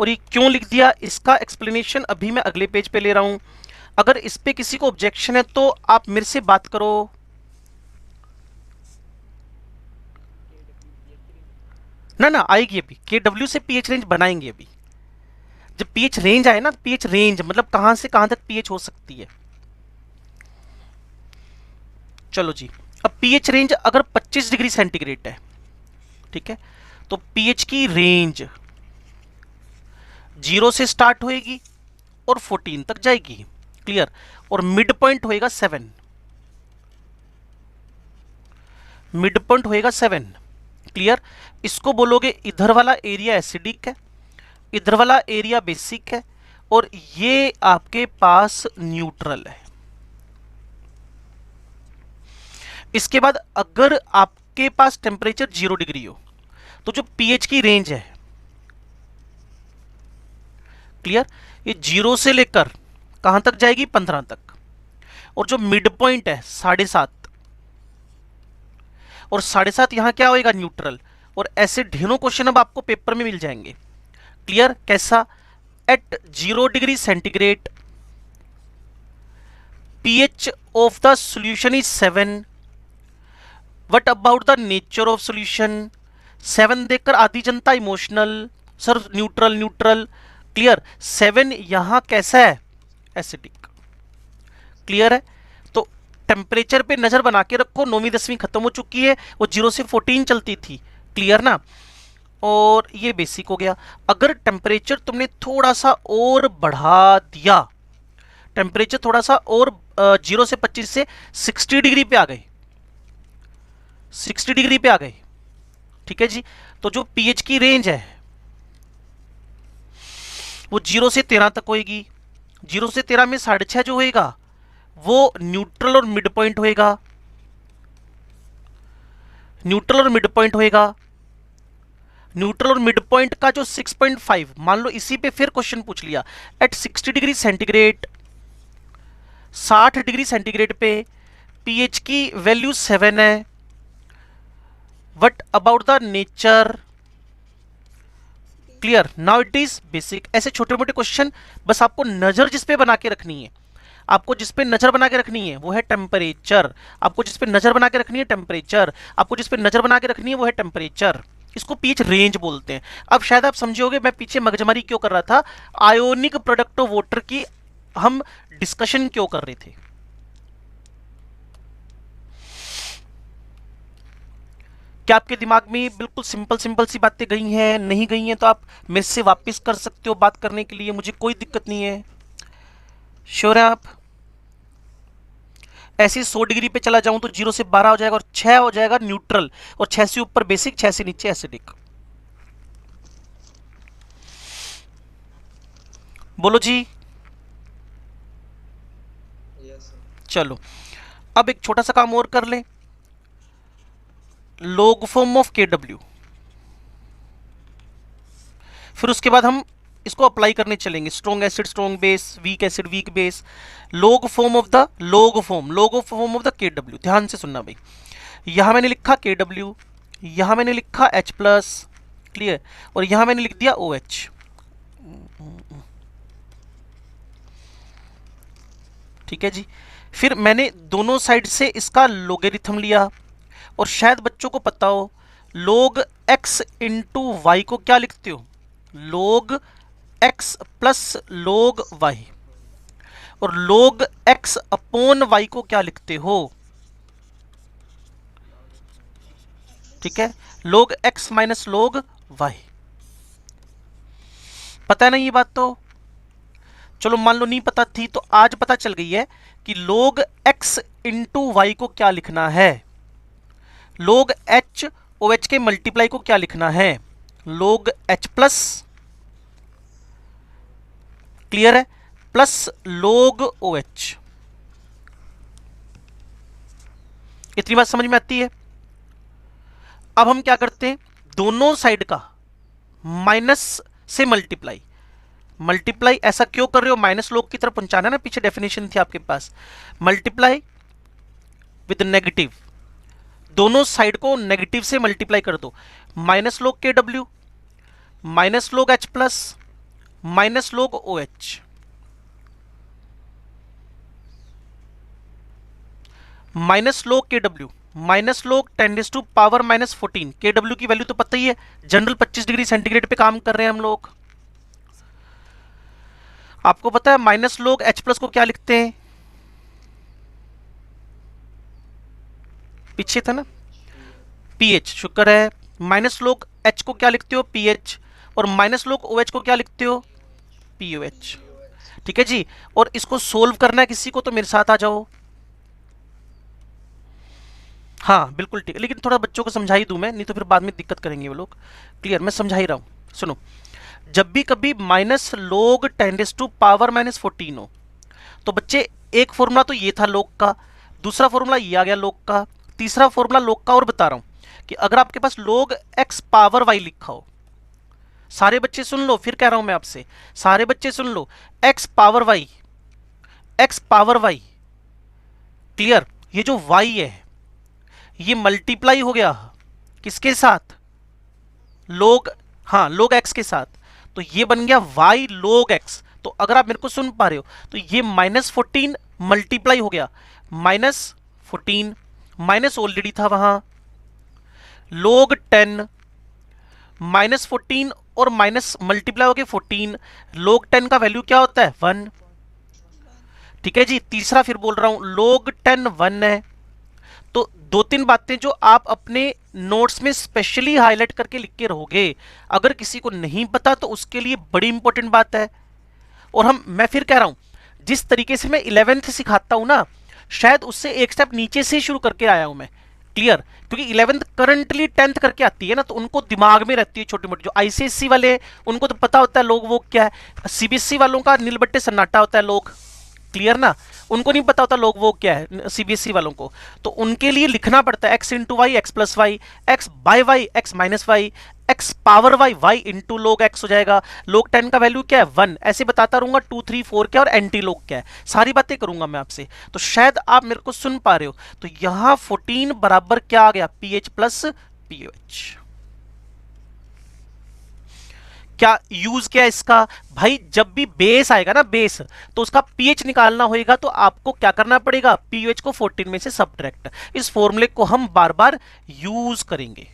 और ये क्यों लिख दिया इसका एक्सप्लेनेशन अभी मैं अगले पेज पे ले रहा हूं। अगर इस पे किसी को ऑब्जेक्शन है तो आप मेरे से बात करो। ना आएगी अभी, KW से पीएच रेंज बनाएंगे अभी, जब पीएच रेंज आए ना, पीएच रेंज मतलब कहां से कहां तक पीएच हो सकती है। चलो जी, अब पीएच रेंज अगर 25 डिग्री सेंटीग्रेड है, ठीक है, तो पीएच की रेंज 0 से स्टार्ट होएगी और 14 तक जाएगी, क्लियर। और मिड पॉइंट होएगा 7, मिड पॉइंट होएगा 7, क्लियर। इसको बोलोगे इधर वाला एरिया एसिडिक है, इधर वाला एरिया बेसिक है, और ये आपके पास न्यूट्रल है। इसके बाद अगर आपके पास टेम्परेचर 0 डिग्री हो तो जो पीएच की रेंज है, क्लियर, ये 0 से लेकर कहां तक जाएगी, 15 तक, और जो मिड पॉइंट है 7.5, और 7.5 यहां क्या होएगा, न्यूट्रल। और ऐसे ढेरों क्वेश्चन अब आपको पेपर में मिल जाएंगे। क्लियर? कैसा? At 0 degree centigrade pH of the solution is 7. What about the nature of solution? 7 देखकर आधी जनता emotional, sir neutral neutral. Clear? 7 यहां कैसा है, एसिडिक। क्लियर है? तो टेम्परेचर पे नजर बना के रखो, 9वीं 10वीं खत्म हो चुकी है, वो 0 से 14 चलती थी। क्लियर ना? और ये बेसिक हो गया। अगर टेम्परेचर तुमने थोड़ा सा और बढ़ा दिया, टेम्परेचर थोड़ा सा और 0 से 25 से 60 डिग्री पे आ गए, 60 डिग्री पे आ गए, ठीक है जी, तो जो पीएच की रेंज है वो 0 से 13 तक होएगी। 0 से 13 में 6.5 जो होएगा वो न्यूट्रल और मिड पॉइंट होएगा, न्यूट्रल और मिड पॉइंट होएगा। न्यूट्रल और मिड पॉइंट का जो 6.5, मान लो इसी पे फिर क्वेश्चन पूछ लिया, eight 60 degree centigrade, 60 degree centigrade पे पीएच की वैल्यू 7 है। What about the nature? Clear? Now it is basic. ऐसे छोटे मोटे क्वेश्चन बस आपको नजर जिस पे बना के रखनी है, आपको जिस पे नजर बना के रखनी है वो है टेम्परेचर, आपको जिस पे नजर बना के रखनी है टेम्परेचर, आपको जिस पे नजर बना के रखनी है वो है टेम्परेचर। इसको पीएच रेंज बोलते हैं। अब शायद आप समझोगे मैं पीछे मगजमारी क्यों कर रहा था, आयोनिक प्रोडक्ट ऑफ वाटर की हम डिस्कशन क्यों कर रहे थे। क्या आपके दिमाग में बिल्कुल सिंपल सिंपल सी बातें गई हैं? नहीं गई हैं तो आप मेरे से वापस कर सकते हो बात करने के लिए, मुझे कोई दिक्कत नहीं है। श्योर है आप? ऐसे 100 डिग्री पे चला जाऊं तो 0 से 12 हो जाएगा और 6 हो जाएगा न्यूट्रल, और 6 से ऊपर बेसिक, 6 से नीचे एसिडिक। बोलो जी। चलो अब एक छोटा सा काम और कर लें, लॉग फॉर्म ऑफ KW, फिर उसके बाद हम इसको अप्लाई करने चलेंगे, strong acid strong base, weak acid weak base, log form of the log form of the KW। ध्यान से सुनना भाई, यहां मैंने लिखा KW, यहां मैंने लिखा H प्लस, क्लियर, और यहां मैंने लिख दिया OH। ठीक है जी। फिर मैंने दोनों साइड से इसका लोगेरिथम लिया, और शायद बच्चों को पता हो log x इंटू वाई को क्या लिखते हो, log x plus log y, और log x अपॉन y को क्या लिखते हो, ठीक है, log x minus log y। पता है ना ये बात? तो चलो मान लो नहीं पता थी तो आज पता चल गई है कि log x इंटू वाई को क्या लिखना है, log h OH के मल्टीप्लाई को क्या लिखना है, log h प्लस, क्लियर है, प्लस log OH। इतनी बात समझ में आती है? अब हम क्या करते हैं, दोनों साइड का माइनस से मल्टीप्लाई, मल्टीप्लाई ऐसा क्यों कर रहे हो, माइनस लोग की तरफ पहुंचाना ना, पीछे डेफिनेशन थी आपके पास, मल्टीप्लाई विद नेगेटिव, दोनों साइड को नेगेटिव से मल्टीप्लाई कर दो, माइनस लोग KW माइनस लोग H प्लस माइनस लोग OH, माइनस लोग KW माइनस लोग 10⁻⁻14। KW की वैल्यू तो पता ही है, जनरल 25 डिग्री सेंटीग्रेड पे काम कर रहे हैं हम लोग। आपको पता है माइनस लोग H प्लस को क्या लिखते हैं, पीछे था ना, पीएच, शुक्र है। माइनस लोग H को क्या लिखते हो, पीएच, और माइनस लोग OH को क्या लिखते हो, POH। ठीक है जी। और इसको सोल्व करना है किसी को तो मेरे साथ आ जाओ। हाँ बिल्कुल ठीक है, लेकिन थोड़ा बच्चों को समझा ही दूं मैं, नहीं तो फिर बाद में दिक्कत करेंगे वो लोग। क्लियर? मैं समझा ही रहा हूं। सुनो, जब भी कभी माइनस लोग 10⁻⁻14 हो तो बच्चे एक फॉर्मूला तो ये था लोग का, दूसरा फॉर्मूला ये आ गया लोग का, तीसरा फॉर्मूला लोग का और बता रहा हूं कि अगर आपके पास लोग x पावर y लिखा हो, सारे बच्चे सुन लो, फिर कह रहा हूं मैं आपसे, सारे बच्चे सुन लो, x पावर y क्लियर। ये जो y है ये मल्टीप्लाई हो गया किसके साथ, log, हाँ log x के साथ, तो ये बन गया y log x। तो अगर आप मेरे को सुन पा रहे हो तो ये -14 मल्टीप्लाई हो गया -14, माइनस ऑलरेडी था वहां, log 10 -14 और माइनस मल्टीप्लाई हो गया 14, log 10 का वैल्यू क्या होता है 1। ठीक है जी। तीसरा फिर बोल रहा हूं log 10 1 है। तो दो तीन बातें जो आप अपने नोट्स में स्पेशली हाईलाइट करके लिख के रहोगे, अगर किसी को नहीं पता तो उसके लिए बड़ी इंपॉर्टेंट बात है। और मैं फिर कह रहा हूं जिस तरीके से मैं 11th सिखाता हूं ना, शायद उससे एक स्टेप नीचे से शुरू करके आया हूं मैं। क्लियर। क्योंकि 11th करंटली 10th करके आती है ना, तो उनको दिमाग में रहती है छोटी मोटी। जो आईसीएससी वाले उनको तो पता होता है लोग वो क्या है, सीबीएसई वालों का नीलबट्टे सन्नाटा होता है लोग। क्लियर ना, उनको नहीं पता होता लोग वो क्या है सीबीएसई वालों को। तो उनके लिए लिखना पड़ता है x into Y X plus Y, X by Y X minus Y, X power Y Y into log X हो जाएगा। लोग 10 का वैल्यू क्या है 1, ऐसे बताता रहूंगा 2 3 4 क्या और एंटी लोग क्या है, सारी बातें करूंगा मैं आपसे। तो शायद आप मेरे को सुन पा रहे हो। तो यहां 14 बराबर क्या आ गया पीएच प्लस पीओएच। क्या यूज क्या है इसका भाई, जब भी बेस आएगा ना बेस, तो उसका पीएच निकालना होगा तो आपको क्या करना पड़ेगा, पीओएच को 14 में से सब्ट्रैक्ट। इस फॉर्मूले को हम बार बार यूज करेंगे।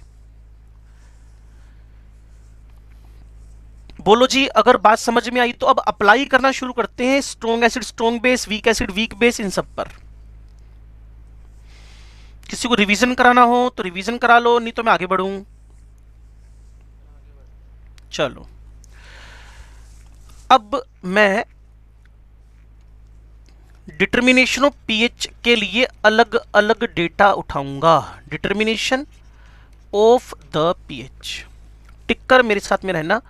बोलो जी, अगर बात समझ में आई तो अब अप्लाई करना शुरू करते हैं strong acid strong base, weak acid weak base, इन सब पर। किसी को रिवीजन कराना हो तो रिवीजन करा लो, नहीं तो मैं आगे बढ़ूं। चलो अब मैं डिटर्मिनेशन ऑफ पीएच के लिए अलग अलग डेटा उठाऊंगा। डिटर्मिनेशन ऑफ द पीएच, टिक कर मेरे साथ में रहना,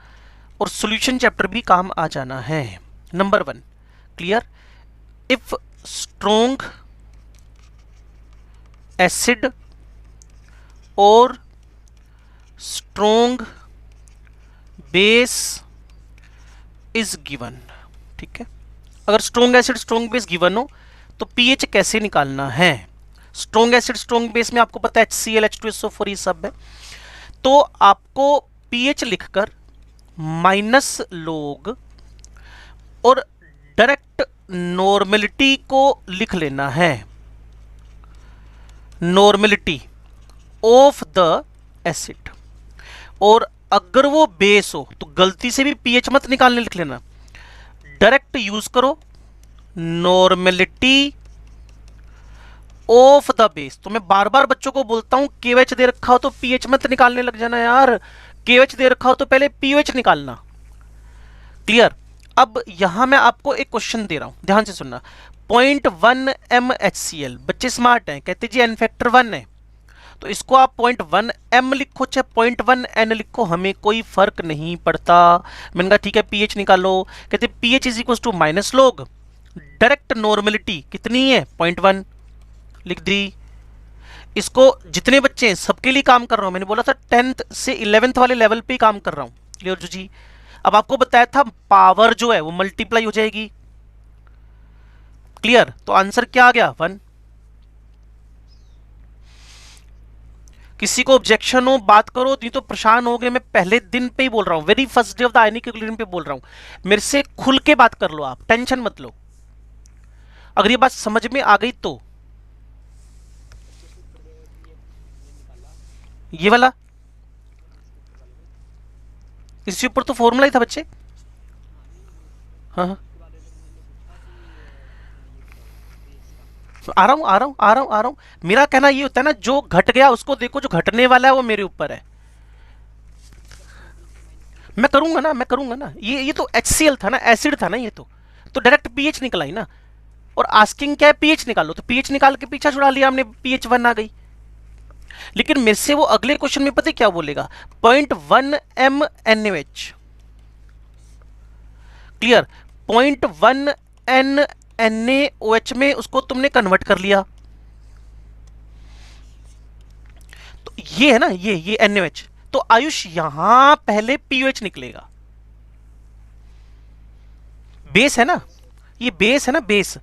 और सॉल्यूशन चैप्टर भी काम आ जाना है। Number 1 clear. If strong acid और स्ट्रॉन्ग बेस इज गिवन। ठीक है, अगर strong acid strong base given हो तो पीएच कैसे निकालना है। स्ट्रॉन्ग एसिड स्ट्रॉन्ग बेस में आपको पता है HCl H2SO4 ये सब है। तो आपको पीएच लिखकर माइनस लोग और डायरेक्ट नॉर्मेलिटी को लिख लेना है, नॉर्मेलिटी ऑफ द एसिड। और अगर वो बेस हो तो गलती से भी पीएच मत निकालने लिख लेना, डायरेक्ट यूज करो नॉर्मेलिटी ऑफ द बेस। तो मैं बार बार बच्चों को बोलता हूं केएच दे रखा हो तो पीएच मत निकालने लग जाना यार, केएच दे रखा हो तो पहले पीएच निकालना। क्लियर। अब यहां मैं आपको एक क्वेश्चन दे रहा हूं, ध्यान से सुनना। 0.1 MHCl, बच्चे स्मार्ट हैं, कहते जी एन फैक्टर 1 है, तो इसको आप 0.1 M लिखो चाहे 0.1 N लिखो, हमें कोई फर्क नहीं पड़ता। मैंने कहा ठीक है पीएच निकालो, कहते pH is equal to minus log, direct normality कितनी है 0.1 लिख दी। इसको जितने बच्चे हैं सबके लिए काम कर रहा हूं, मैंने बोला था 10th से 11th वाले लेवल पे ही काम कर रहा हूं। क्लियर जी। अब आपको बताया था पावर जो है वो मल्टीप्लाई हो जाएगी। क्लियर। तो आंसर क्या आ गया 1। किसी को ऑब्जेक्शन हो बात करो, नहीं तो परेशान हो गए। मैं पहले दिन पे ही बोल रहा हूं, very first day of the ionic equilibrium पे बोल रहा हूं, मेरे से खुल के बात कर लो, आप टेंशन मत लो। अगर ये बात समझ में आ गई तो ये वाला, इसके ऊपर तो फॉर्मूला ही था बच्चे। हाँ आ रहा हूं। मेरा कहना ये होता है ना, जो घट गया उसको देखो, जो घटने वाला है वो मेरे ऊपर है। मैं करूंगा ना। ये तो HCl था ना, एसिड था ना, ये तो डायरेक्ट पीएच निकला ही ना। और आस्किंग क्या है, पीएच निकालो, तो पीएच निकाल के पीछा छुड़ा लिया हमने, पीएच 1 आ गई। लेकिन मेरे से वो अगले क्वेश्चन में पता क्या बोलेगा, 0.1 MnOH। क्लियर। 0.1 NaOH में उसको तुमने कन्वर्ट कर लिया, तो ये है ना, ये NaOH। तो आयुष यहां पहले पीओएच निकलेगा, बेस है ना, ये बेस है ना, बेस।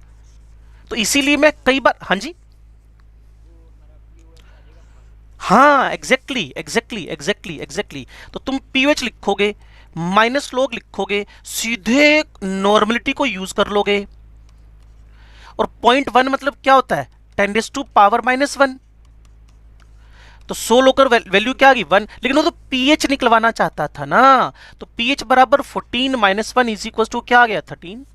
तो इसीलिए मैं कई बार, हाँ जी हाँ एग्जैक्टली एग्जैक्टली एग्जैक्टली एग्जैक्टली। तो तुम पीओएच लिखोगे, माइनस लॉग लिखोगे, सीधे नॉर्मलिटी को यूज कर लोगे। और 0.1 मतलब क्या होता है, 10⁻⁻⁻1। तो 100 लोकर वैल्यू क्या आ गई 1, लेकिन वो तो पीएच निकलवाना चाहता था ना। तो पीएच बराबर 14 - 1 इज इक्वल टू क्या आ गया 13।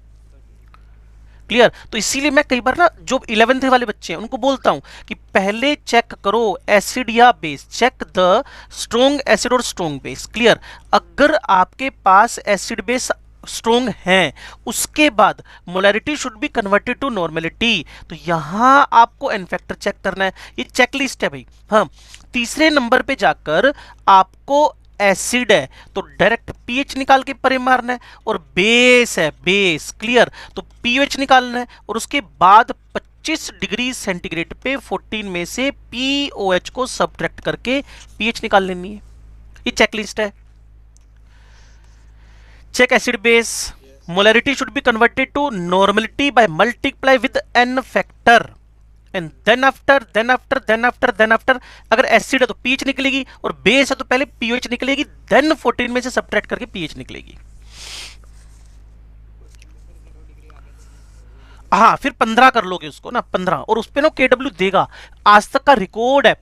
क्लियर। तो इसीलिए मैं कई बार ना जो 11th वाले बच्चे हैं उनको बोलता हूं कि पहले चेक करो एसिड या base, check the strong acid और स्ट्रॉन्ग बेस। क्लियर। अगर आपके पास एसिड बेस स्ट्रॉन्ग है, उसके बाद molarity should be converted to normality. तो यहां आपको एन फैक्टर चेक करना है, ये चेकलिस्ट है भाई। हाँ, तीसरे नंबर पे जाकर आपको एसिड है तो डायरेक्ट पीएच निकाल के परे मारना है, और बेस है बेस। क्लियर। तो पीएच निकालना है और उसके बाद 25 डिग्री सेंटीग्रेड पे 14 में से पीओएच को सब्ट्रैक्ट करके पीएच निकाल लेनी है। ये चेकलिस्ट है। check acid base, molarity should be converted to normality by multiply with n factor, and then after अगर एसिड है तो pH निकलेगी, और बेस है तो पहले pH निकलेगी, देन 14 में से सब्ट्रैक्ट करके pH निकलेगी। हाँ, फिर 15 कर लोगे उसको ना, 15, और उस पे ना KW देगा। आज तक का रिकॉर्ड है,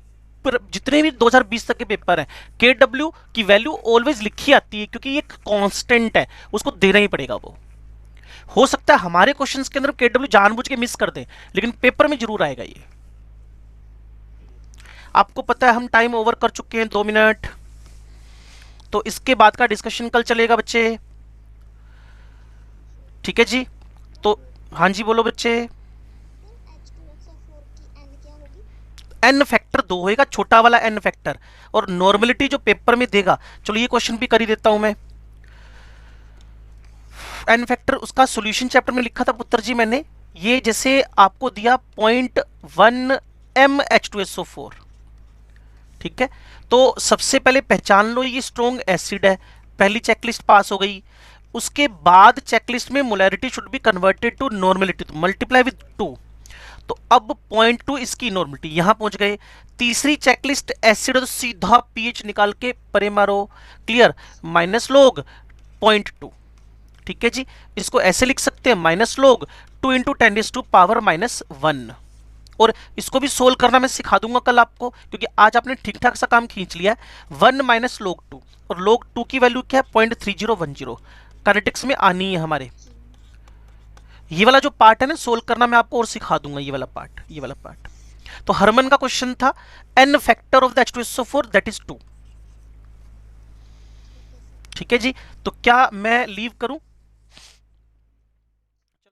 जितने भी 2020 तक के पेपर हैं, KW की वैल्यू ऑलवेज लिखी आती है, क्योंकि ये कांस्टेंट है, उसको देना ही पड़ेगा। वो हो सकता है हमारे क्वेश्चंस के अंदर KW जानबूझ के मिस कर दें, लेकिन पेपर में जरूर आएगा ये। आपको पता है हम टाइम ओवर कर चुके हैं 2 मिनट, तो इसके बाद का डिस्कशन कल चलेगा बच्चे। ठीक है जी। तो हाँ जी बोलो बच्चे। एन फैक्टर 2 होएगा, छोटा वाला एन फैक्टर, और नॉर्मलिटी जो पेपर में देगा। चलो ये क्वेश्चन भी कर ही देता हूं मैं। एन फैक्टर उसका सॉल्यूशन चैप्टर में लिखा था पुत्र जी मैंने। ये जैसे आपको दिया 0.1 MH2SO4, ठीक है। तो सबसे पहले पहचान लो ये स्ट्रॉन्ग एसिड है, पहली चेकलिस्ट पास हो गई। उसके बाद चेकलिस्ट में molarity should be converted to normality, तो मल्टीप्लाई विद 2। तो अब 0.2 इसकी नॉर्मलिटी, यहां पहुंच गए। तीसरी चेकलिस्ट एसिड, तो सीधा पीएच निकाल के परे मारो। क्लियर। माइनस लोग 0.2, ठीक है जी। इसको ऐसे लिख सकते हैं, माइनस लोग 2 इंटू 10⁻⁻1। और इसको भी सोल्व करना मैं सिखा दूंगा कल आपको, क्योंकि आज आपने ठीक ठाक सा काम खींच लिया है। 1 माइनस लोग 2, और लोग 2 की वैल्यू क्या है 0.3010। काइनेटिक्स में आनी है हमारे। ये वाला जो पार्ट है ना सोल्व करना, मैं आपको और सिखा दूंगा, ये वाला पार्ट, ये वाला पार्ट। तो हरमन का क्वेश्चन था N factor of the H2SO4 that is 2। ठीक है जी। तो क्या मैं लीव करूं?